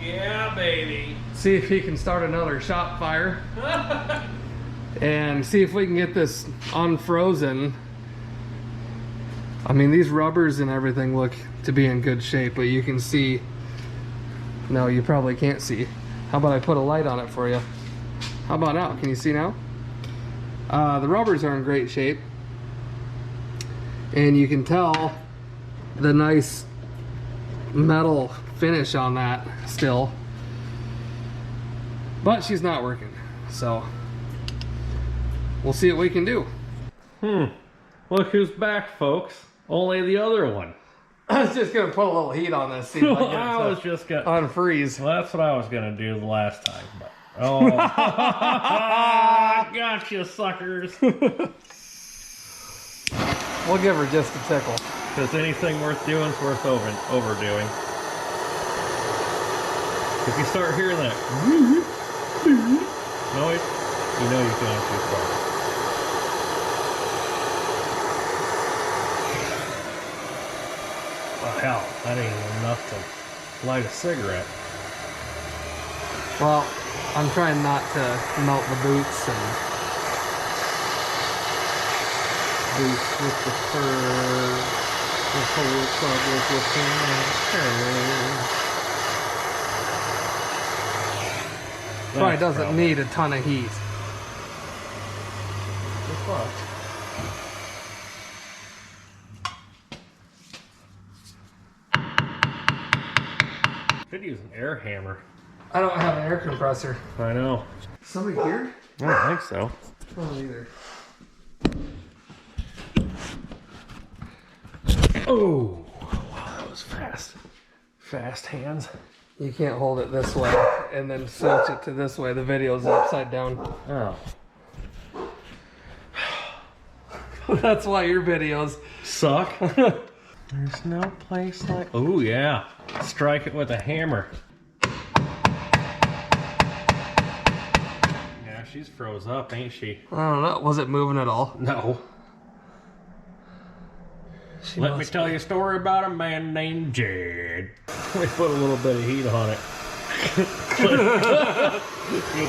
Yeah, baby. See if he can start another shop fire. And see if we can get this unfrozen. I mean, these rubbers and everything look to be in good shape, but you can see, no, you probably can't see. How about I put a light on it for you? How about now? Can you see now? The rubbers are in great shape, and you can tell the nice metal finish on that still, but she's not working, so we'll see what we can do. Look who's back, folks. Only the other one. I was just gonna put a little heat on this, see if I I was get it just gonna unfreeze. Well, that's what I was gonna do the last time, but oh, gotcha, suckers. We'll give her just a tickle. Because anything worth doing is worth overdoing. If you start hearing that noise, you know you've gone too far. Oh hell, that ain't even enough to light a cigarette. Well, I'm trying not to melt the boots and boots with the fur. The whole club with the fur. Probably doesn't need a ton of heat. Good luck. Could use an air hammer. I don't have an air compressor. I know. Somebody here? I don't think so. I don't either. Oh, wow, that was fast. Fast hands. You can't hold it this way and then switch it to this way. The video's upside down. Oh. That's why your videos Suck. There's no place like... Oh, yeah. Strike it with a hammer. Yeah, she's froze up, ain't she? I don't know. Was it moving at all? No. Let me tell you a story about a man named Jed. We put a little bit of heat on it. Good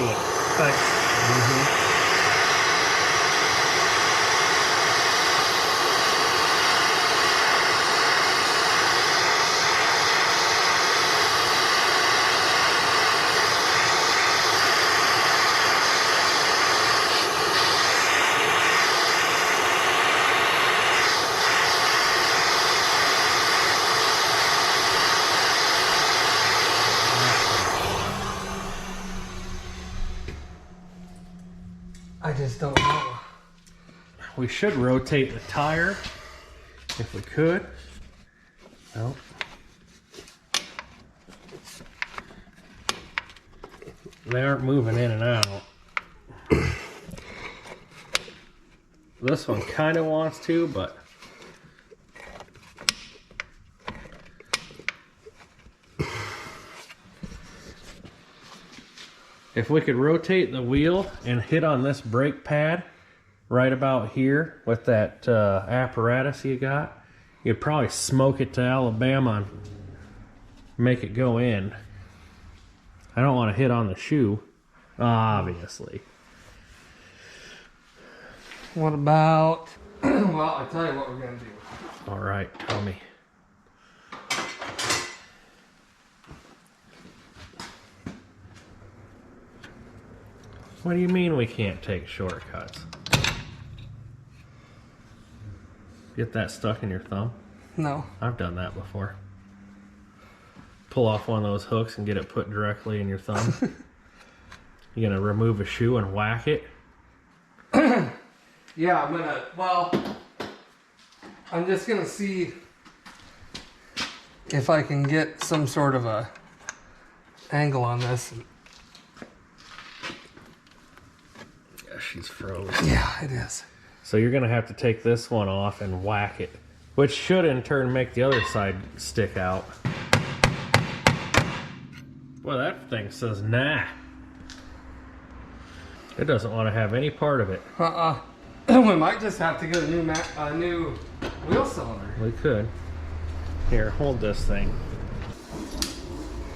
one. Thanks. I just don't know. We should rotate the tire if we could. Nope. They aren't moving in and out. This one kind of wants to, but if we could rotate the wheel and hit on this brake pad right about here with that apparatus you got, you'd probably smoke it to Alabama and make it go in. I don't want to hit on the shoe, obviously. What about... well, I'll tell you what we're going to do. All right, tell me. What do you mean we can't take shortcuts? Get that stuck in your thumb? No. I've done that before. Pull off one of those hooks and get it put directly in your thumb. You're gonna remove a shoe and whack it? Yeah, I'm gonna... well, I'm just gonna see if I can get some sort of a angle on this. Yeah, she's froze. Yeah, it is. So you're gonna have to take this one off and whack it, which should in turn make the other side stick out. Well, that thing says nah. It doesn't want to have any part of it. We might just have to get a new wheel cylinder. We could. Here, hold this thing.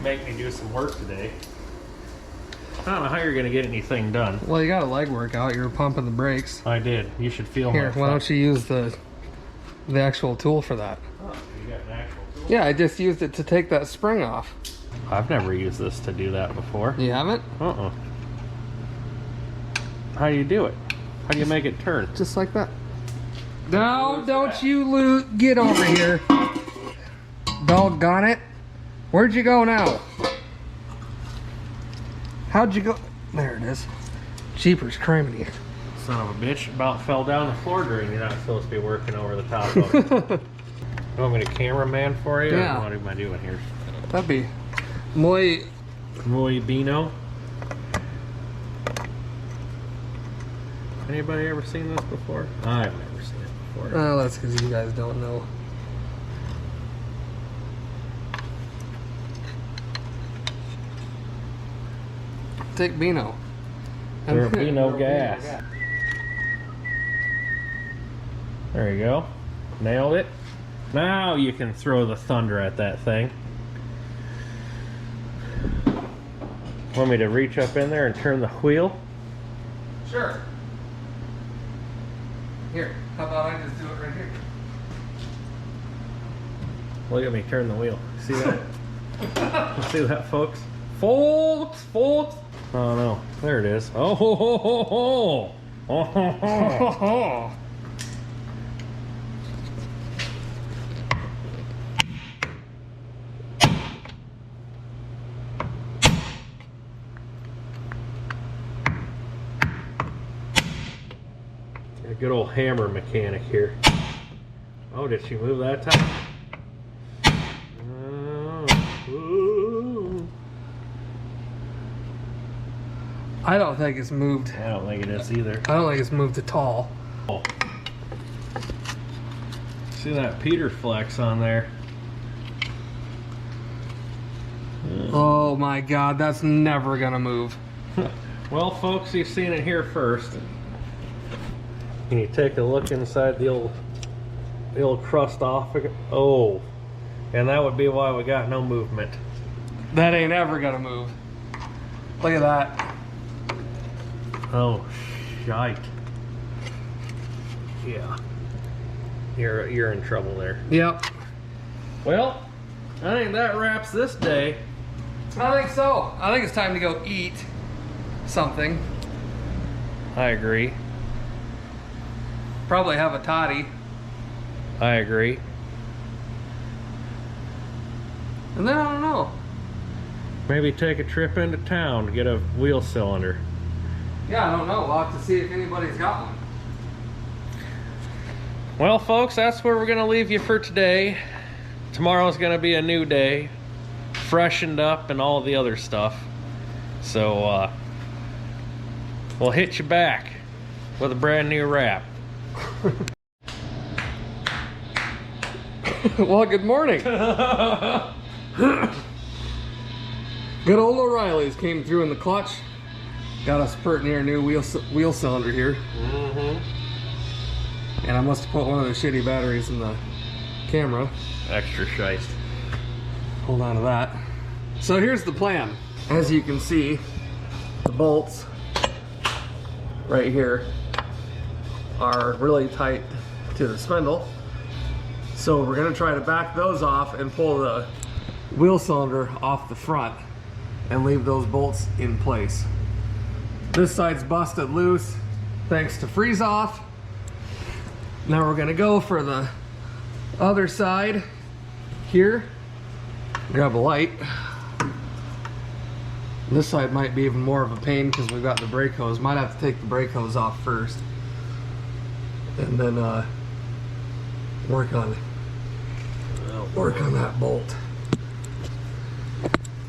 Make me do some work today. I don't know how you're going to get anything done. Well, you got a leg workout. You were pumping the brakes. I did. You should feel Here, my why don't you use the actual tool for that? Oh, you got an actual tool? Yeah, I just used it to take that spring off. I've never used this to do that before. You haven't? Uh-uh. How do you do it? How do you make it turn? Just like that. No, don't you get over here. Doggone it. Where'd you go now? How'd you go? There it is. Jeepers criminy. Son of a bitch, about fell down the floor drain. You're not supposed to be working over the top of it. You want me to cameraman for you? Yeah. Or what am I doing here? That'd be muy Bino. Anybody ever seen this before? I've never seen it before. Oh, that's because you guys don't know. Take Beano. Or Beano gas. There you go. Nailed it. Now you can throw the thunder at that thing. Want me to reach up in there and turn the wheel? Sure. Here, how about I just do it right here? Look at me turn the wheel. See that? See that, folks? Folks! Oh no, there it is. Oh ho ho ho ho! Oh ho ho! A good old hammer mechanic here. Oh, did she move that time? I don't think it's moved. I don't think it is either. I don't think it's moved at all. Oh. See that Peter flex on there? Oh my God, that's never gonna move. Well, folks, you've seen it here first. Can you take a look inside the old crust off? Oh, and that would be why we got no movement. That ain't ever gonna move. Look at that. Oh, shite. Yeah. You're in trouble there. Yep. Well, I think that wraps this day. I think so. I think it's time to go eat something. I agree. Probably have a toddy. I agree. And then I don't know. Maybe take a trip into town to get a wheel cylinder. Yeah, I don't know. We'll have to see if anybody's got one. Well, folks, that's where we're going to leave you for today. Tomorrow's going to be a new day, freshened up and all the other stuff. So, we'll hit you back with a brand new wrap. Well, good morning. Good old O'Reilly's came through in the clutch. Got us pretty near a new wheel cylinder here. And I must have put one of the shitty batteries in the camera. Extra shite. Hold on to that. So here's the plan. As you can see, the bolts right here are really tight to the spindle. So we're gonna try to back those off and pull the wheel cylinder off the front and leave those bolts in place. This side's busted loose thanks to freeze off. Now we're gonna go for the other side here. Grab a light. This side might be even more of a pain because we've got the brake hose. Might have to take the brake hose off first and then work on that bolt.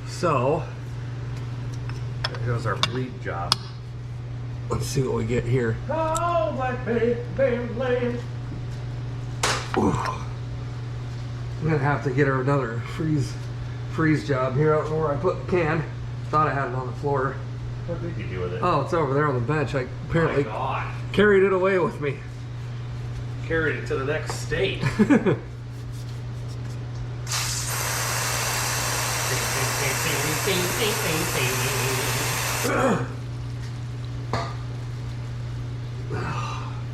So There goes our bleed job. Let's see what we get here. Oh, like bam, lamb. Ooh. I'm gonna have to get her another freeze job here. I don't know where I put the can. Thought I had it on the floor. What did you do with it? Oh, it's over there on the bench. I apparently Oh my God. carried it away with me. Carried it to the next state.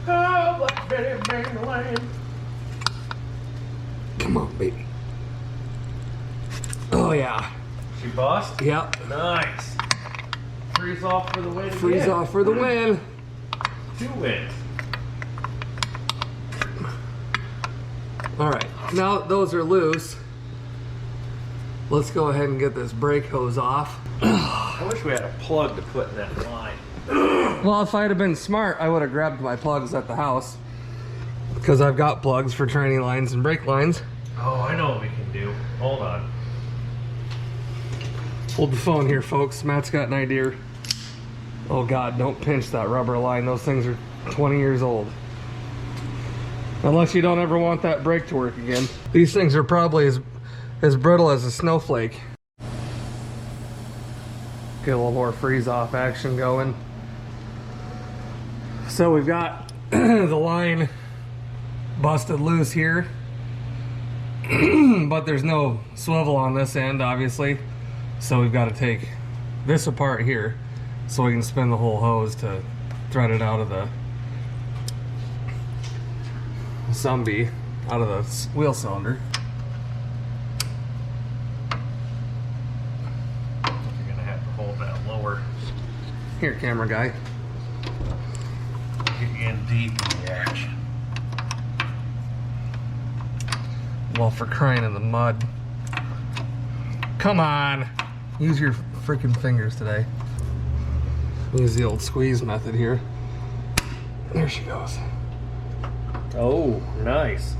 Oh, like bam, lamb. Come on, baby. Oh yeah. She bust? Yep. Nice. Freeze off for the win. Freeze off for the win. 2 wins. All right. Now that those are loose, let's go ahead and get this brake hose off. I wish we had a plug to put in that line. Well, if I'd have been smart, I would have grabbed my plugs at the house, because I've got plugs for tranny lines and brake lines. Oh, I know what we can do. Hold on. Hold the phone here, folks. Matt's got an idea. Oh God, don't pinch that rubber line. Those things are 20 years old. Unless you don't ever want that brake to work again. These things are probably as brittle as a snowflake. Get a little more freeze off action going. So we've got the line busted loose here. But there's no swivel on this end, obviously. So we've got to take this apart here so we can spin the whole hose to thread it out of the Zumbie, out of the wheel cylinder. You're gonna have to hold that lower. Here, camera guy. Get you in deep in the action. Well, for crying in the mud. Come on. Use your freaking fingers today. Use the old squeeze method here. There she goes. Oh, nice.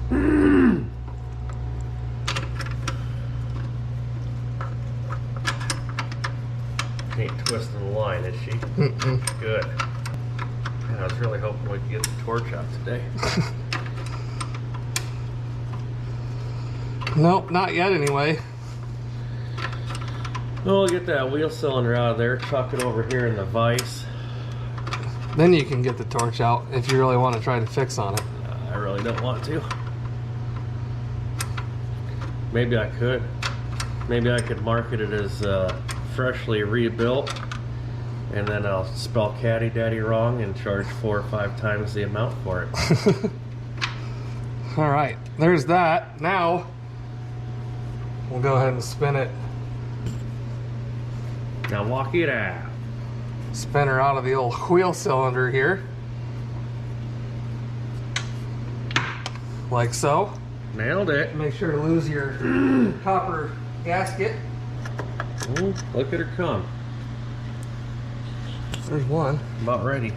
Ain't twisting the line, is she? Good. Man, I was really hoping we could get the torch out today. Nope, not yet anyway. We'll get that wheel cylinder out of there, chuck it over here in the vise. Then you can get the torch out if you really want to try to fix on it. I really don't want to. Maybe I could. Maybe I could market it as freshly rebuilt, and then I'll spell Caddy Daddy wrong and charge 4 or 5 times the amount for it. All right, there's that. Now we'll go ahead and spin it. Now walk it out. Spin her out of the old wheel cylinder here. Like so. Nailed it. Make sure to lose your copper gasket. Ooh, look at her come. There's one. About ready.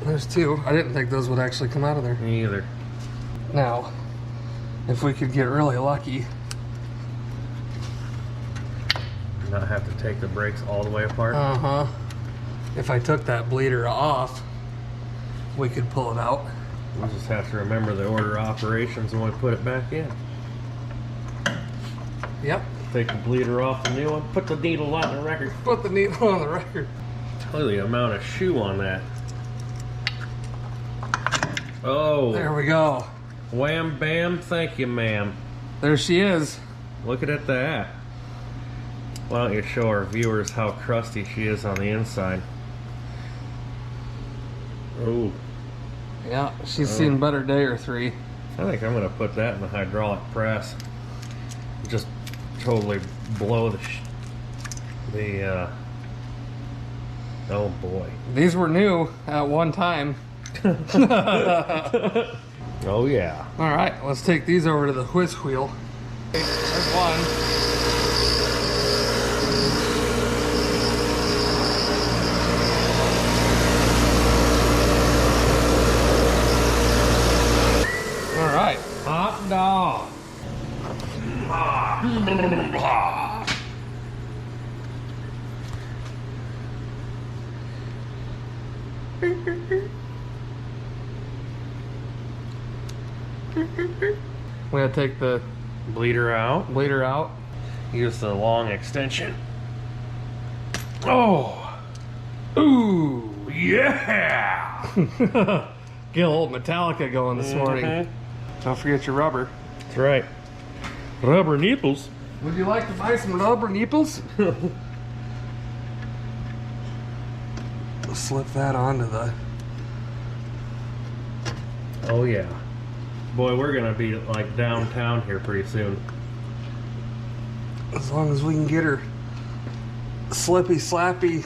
There's 2. I didn't think those would actually come out of there. Me either. Now, if we could get really lucky. Not have to take the brakes all the way apart. Uh-huh. If I took that bleeder off, we could pull it out. We'll just have to remember the order of operations when we put it back in. Yep. Take the bleeder off the new one. Put the needle on the record. Put the needle on the record. Tell you the amount of shoe on that. Oh. There we go. Wham bam, thank you ma'am. There she is. Look at that. Why don't you show our viewers how crusty she is on the inside. Oh. Yeah, she's seen better day or 3. I think I'm going to put that in the hydraulic press. Just totally blow the oh boy. These were new at one time. Oh yeah. All right, let's take these over to the whisk wheel. There's one. Hot dog. We gotta take the Bleeder out. bleeder out. Use the long extension. Oh! Ooh! Yeah! Get a little Metallica going this morning. Mm-hmm. Don't forget your rubber. That's right. Rubber nipples. Would you like to buy some rubber nipples? Slip that onto the... Oh yeah. Boy, we're gonna be like downtown here pretty soon. As long as we can get her slippy, slappy,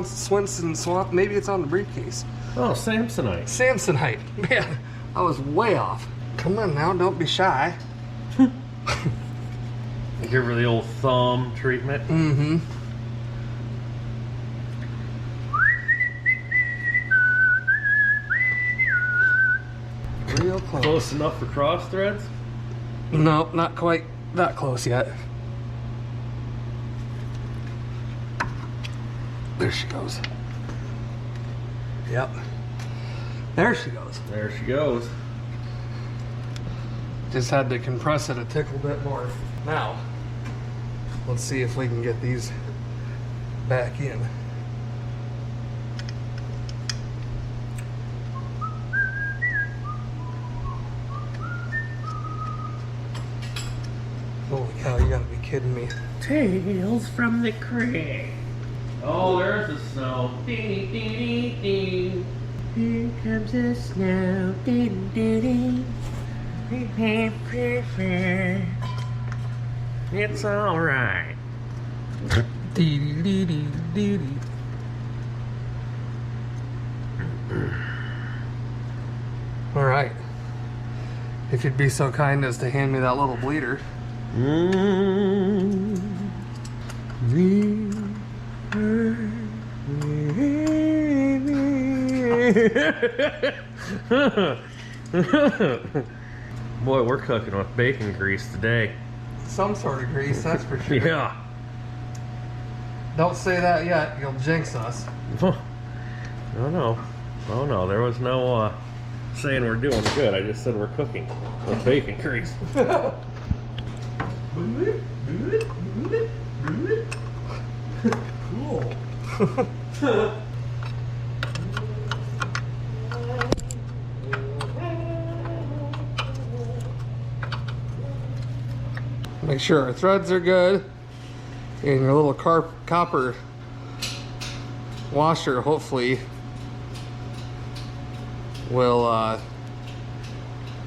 Swenson, swamp. Maybe it's on the briefcase. Oh, Samsonite. Samsonite. Man, I was way off. Come on now, don't be shy. Give her the old thumb treatment. Mm-hmm. Real close. Close enough for cross threads? Nope, not quite that close yet. There she goes. Yep. There she goes. There she goes. Just had to compress it a tickle bit more. Now, let's see if we can get these back in. Holy cow, you gotta be kidding me. Tales from the creek. Oh, there's the snow. Dee, dee, dee, dee. Here comes the snow. Dee, dee, dee. It's alright. Dee dee dee dee dee dee. All right. If you'd be so kind as to hand me that little bleeder. Boy, we're cooking with bacon grease today. Some sort of grease, that's for sure. Yeah. Don't say that yet, you'll jinx us. Oh no. Oh no, there was no saying we're doing good. I just said we're cooking with bacon grease. Cool. Make sure our threads are good, and your little copper washer hopefully will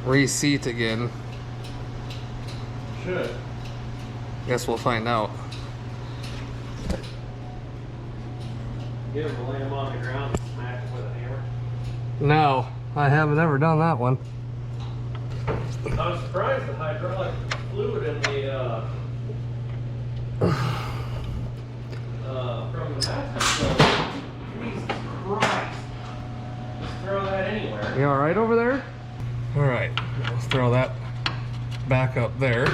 reseat again. Should. Guess we'll find out. Give him a lay him on the ground and smack him with a hammer. No, I haven't ever done that one. I'm surprised the hydraulic fluid in the from the bathtub. Jesus Christ! Just throw that anywhere. You all right over there? All right, let's throw that back up there.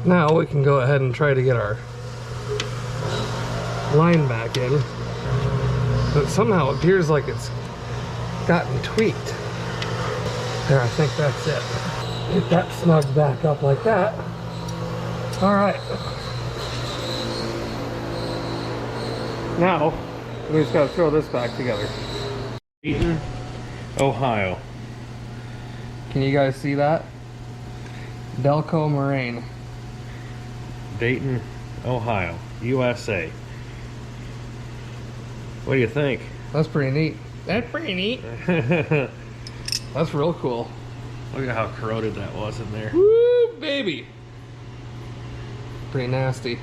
Now we can go ahead and try to get our line back in. But somehow it appears like it's gotten tweaked. There, I think that's it. Get that snugged back up like that. All right. Now, we just gotta throw this back together. Dayton, Ohio. Can you guys see that? Delco Moraine. Dayton, Ohio, USA. What do you think? That's pretty neat. That's pretty neat. That's real cool. Look at how corroded that was in there. Woo, baby. Pretty nasty.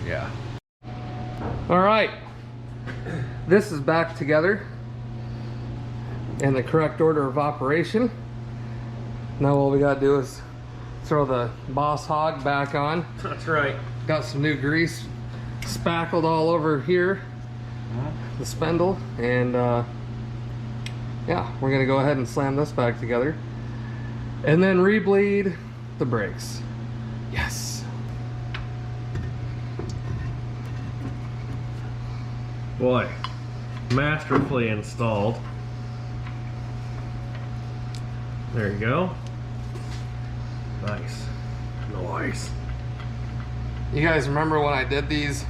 Yeah. All right. This is back together in the correct order of operation. Now all we gotta do is throw the Boss Hog back on. That's right. Got some new grease spackled all over here, the spindle, and yeah, we're gonna go ahead and slam this back together and then rebleed the brakes. Yes. Boy, masterfully installed. There you go. Nice. Nice. You guys remember when I did these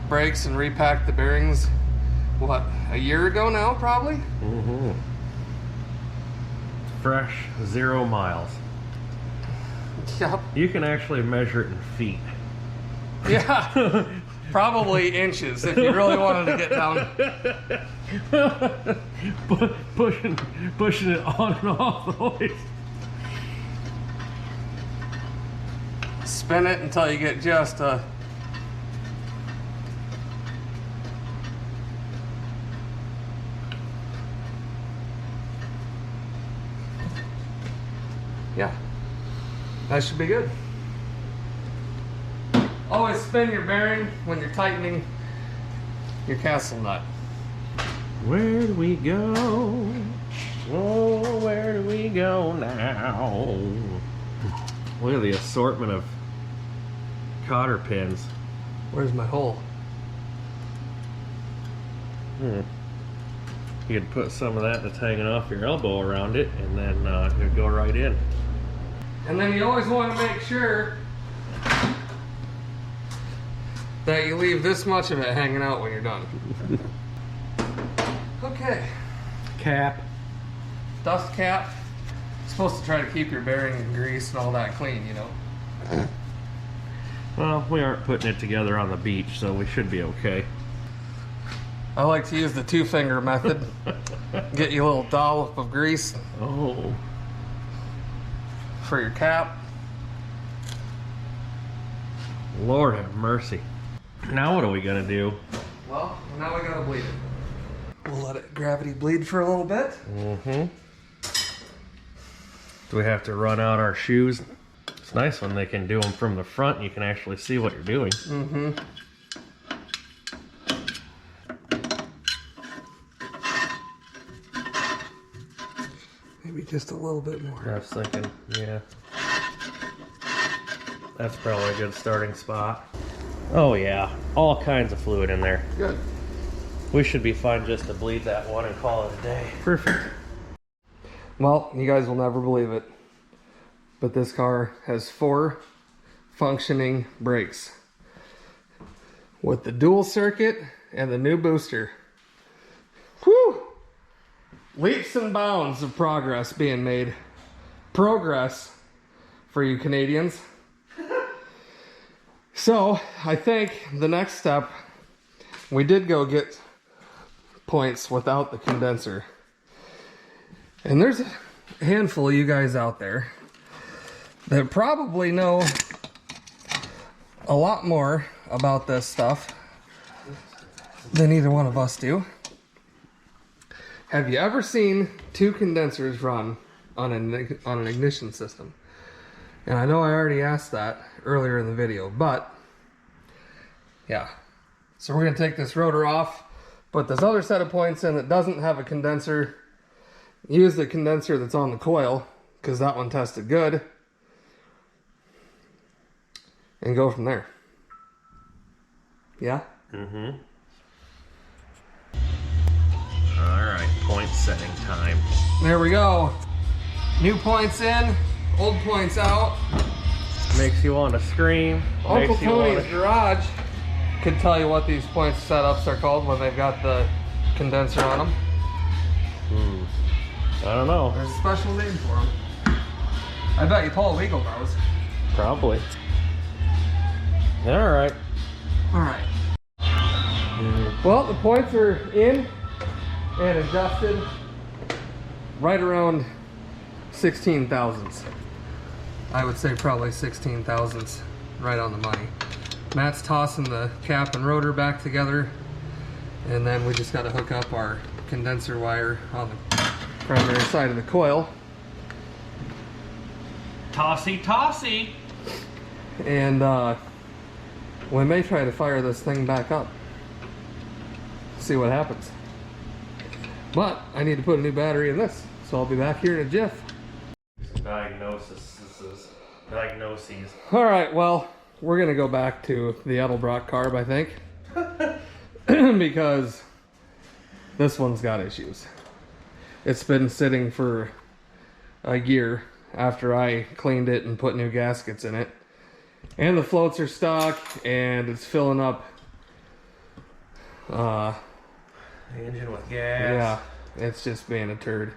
brakes and repacked the bearings, what, a year ago now, probably? Mm-hmm. Fresh, 0 miles. Yep. You can actually measure it in feet. Yeah. Probably inches if you really wanted to get down. Pushing it on and off the hoist. Spin it until you get just a... Yeah, that should be good. Always spin your bearing when you're tightening your castle nut. Where do we go? Oh, where do we go now? Look at the assortment of cotter pins. Where's my hole? You could put some of that that's hanging off your elbow around it, and then it would go right in. And then you always want to make sure that you leave this much of it hanging out when you're done. Okay. Cap. Dust cap. Supposed to try to keep your bearing and grease and all that clean, you know. Well, we aren't putting it together on the beach, so we should be okay. I like to use the 2-finger method. Get you a little dollop of grease Oh. for your cap. Lord have mercy. Now what are we gonna do? Well, now we gotta bleed it. We'll let it gravity bleed for a little bit. Mm-hmm. Do we have to run out our shoes? It's nice when they can do them from the front and you can actually see what you're doing. Mm-hmm. Maybe just a little bit more. I was thinking, yeah. That's probably a good starting spot. Oh yeah, all kinds of fluid in there. Good. We should be fine just to bleed that one and call it a day. Perfect. Well, you guys will never believe it, but this car has 4 functioning brakes with the dual circuit and the new booster. Whew! Leaps and bounds of progress being made. Progress for you Canadians. So, I think the next step, we did go get points without the condenser. And there's a handful of you guys out there that probably know a lot more about this stuff than either one of us do. Have you ever seen 2 condensers run on an ignition system? And I know I already asked that earlier in the video, but yeah. So we're gonna take this rotor off, put this other set of points in that doesn't have a condenser, use the condenser that's on the coil, because that one tested good, and go from there. Yeah? Mm-hmm. Alright, point setting time. There we go. New points in, old points out. Makes you want to scream. Uncle Makes you Tony's wanna... garage could tell you what these point setups are called when they've got the condenser on them. I don't know. There's a special name for them. I bet you Paul Weagle knows. Probably. Alright. Alright. Well, the points are in and adjusted right around 16 thousandths. I would say probably 16 thousandths, right on the money. Matt's tossing the cap and rotor back together, and then we just got to hook up our condenser wire on the primary side of the coil. Tossy, tossy! And we may try to fire this thing back up. See what happens. But I need to put a new battery in this, so I'll be back here in a jiff. Diagnoses. Alright, well, we're gonna go back to the Edelbrock carb, I think. Because This one's got issues. It's been sitting for a year after I cleaned it and put new gaskets in it. And the floats are stuck and it's filling up. The engine with gas. Yeah, it's just being a turd.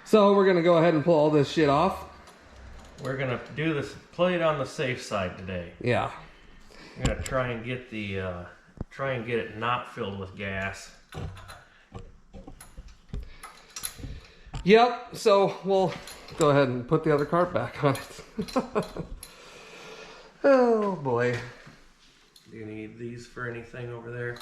So we're gonna go ahead and pull all this shit off. We're gonna do this, play it on the safe side today. Yeah. I'm gonna try and get it not filled with gas. Yep, so we'll go ahead and put the other carb back on it. Oh boy. Do you need these for anything over there?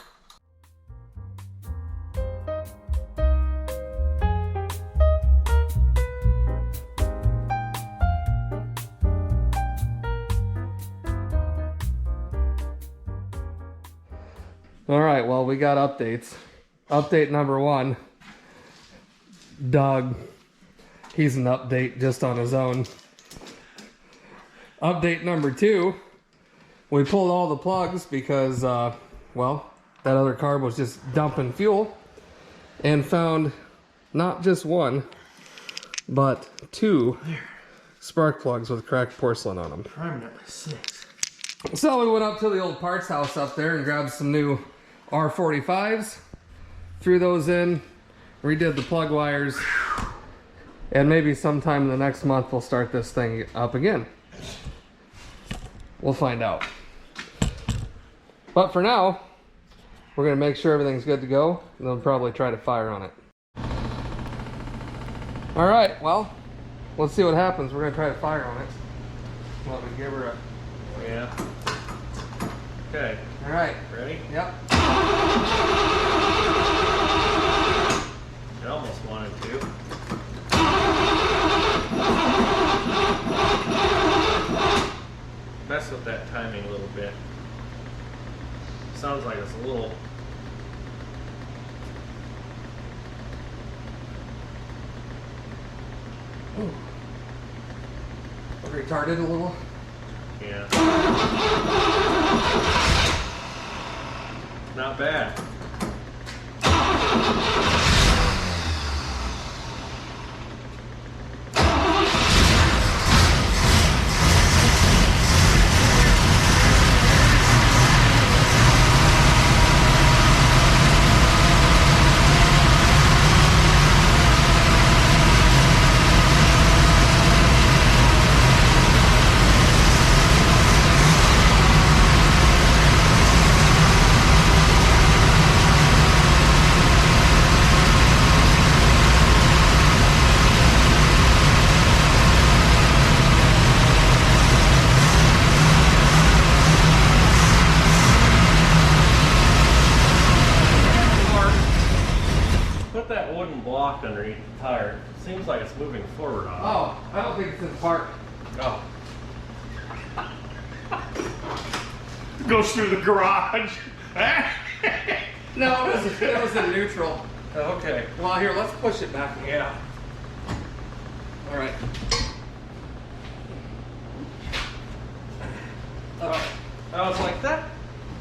All right, well, we got updates. Update number 1, Doug. He's an update just on his own. Update number 2, we pulled all the plugs because, well, that other carb was just dumping fuel, and found not just 1, but 2 spark plugs with cracked porcelain on them. Permanently 6. So we went up to the old parts house up there and grabbed some new R45s, threw those in, redid the plug wires, and maybe sometime in the next month we'll start this thing up again. We'll find out. But for now, we're gonna make sure everything's good to go, and then probably try to fire on it. All right, well, let's see what happens. We're gonna try to fire on it. Let me give her a... Yeah. Okay. All right. Ready? Yep. I almost wanted to. Mess with that timing a little bit. Sounds like it's a little... Ooh. Retarded a little. Yeah. Not bad. Put that wooden block underneath the tire. It seems like it's moving forward on it. Oh, I don't think it's in the park. Oh. Goes through the garage. No, it was in neutral. Okay. Well, here, let's push it back. Yeah. All right. I was like, that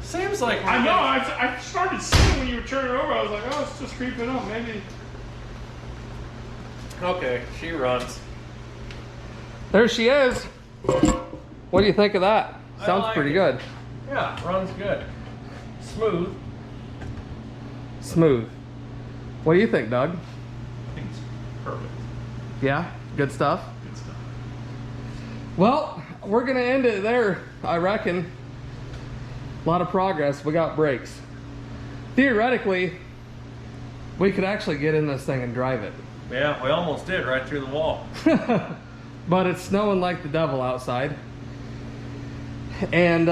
seems like... I know. I started seeing when you were turning over. I was like, oh, it's just creeping up. Maybe. Okay, she runs. There she is. What do you think of that? I Sounds like pretty it. good. Yeah, runs good. Smooth. Smooth. What do you think, Doug? I think it's perfect. Yeah? Good stuff? Good stuff. Well, we're going to end it there, I reckon. A lot of progress. We got brakes. Theoretically, we could actually get in this thing and drive it. Yeah, we almost did right through the wall. But it's snowing like the devil outside. And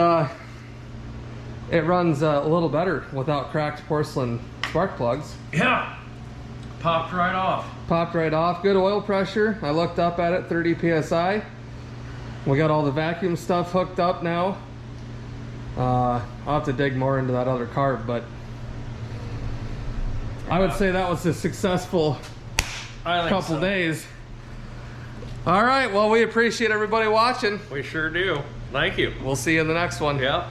it runs a little better without cracked porcelain spark plugs. Yeah. Popped right off. Popped right off. Good oil pressure. I looked up at it, 30 psi. We got all the vacuum stuff hooked up now. I'll have to dig more into that other carb, but I would say that was a successful couple days. All right, well, we appreciate everybody watching. We sure do. Thank you. We'll see you in the next one. Yeah.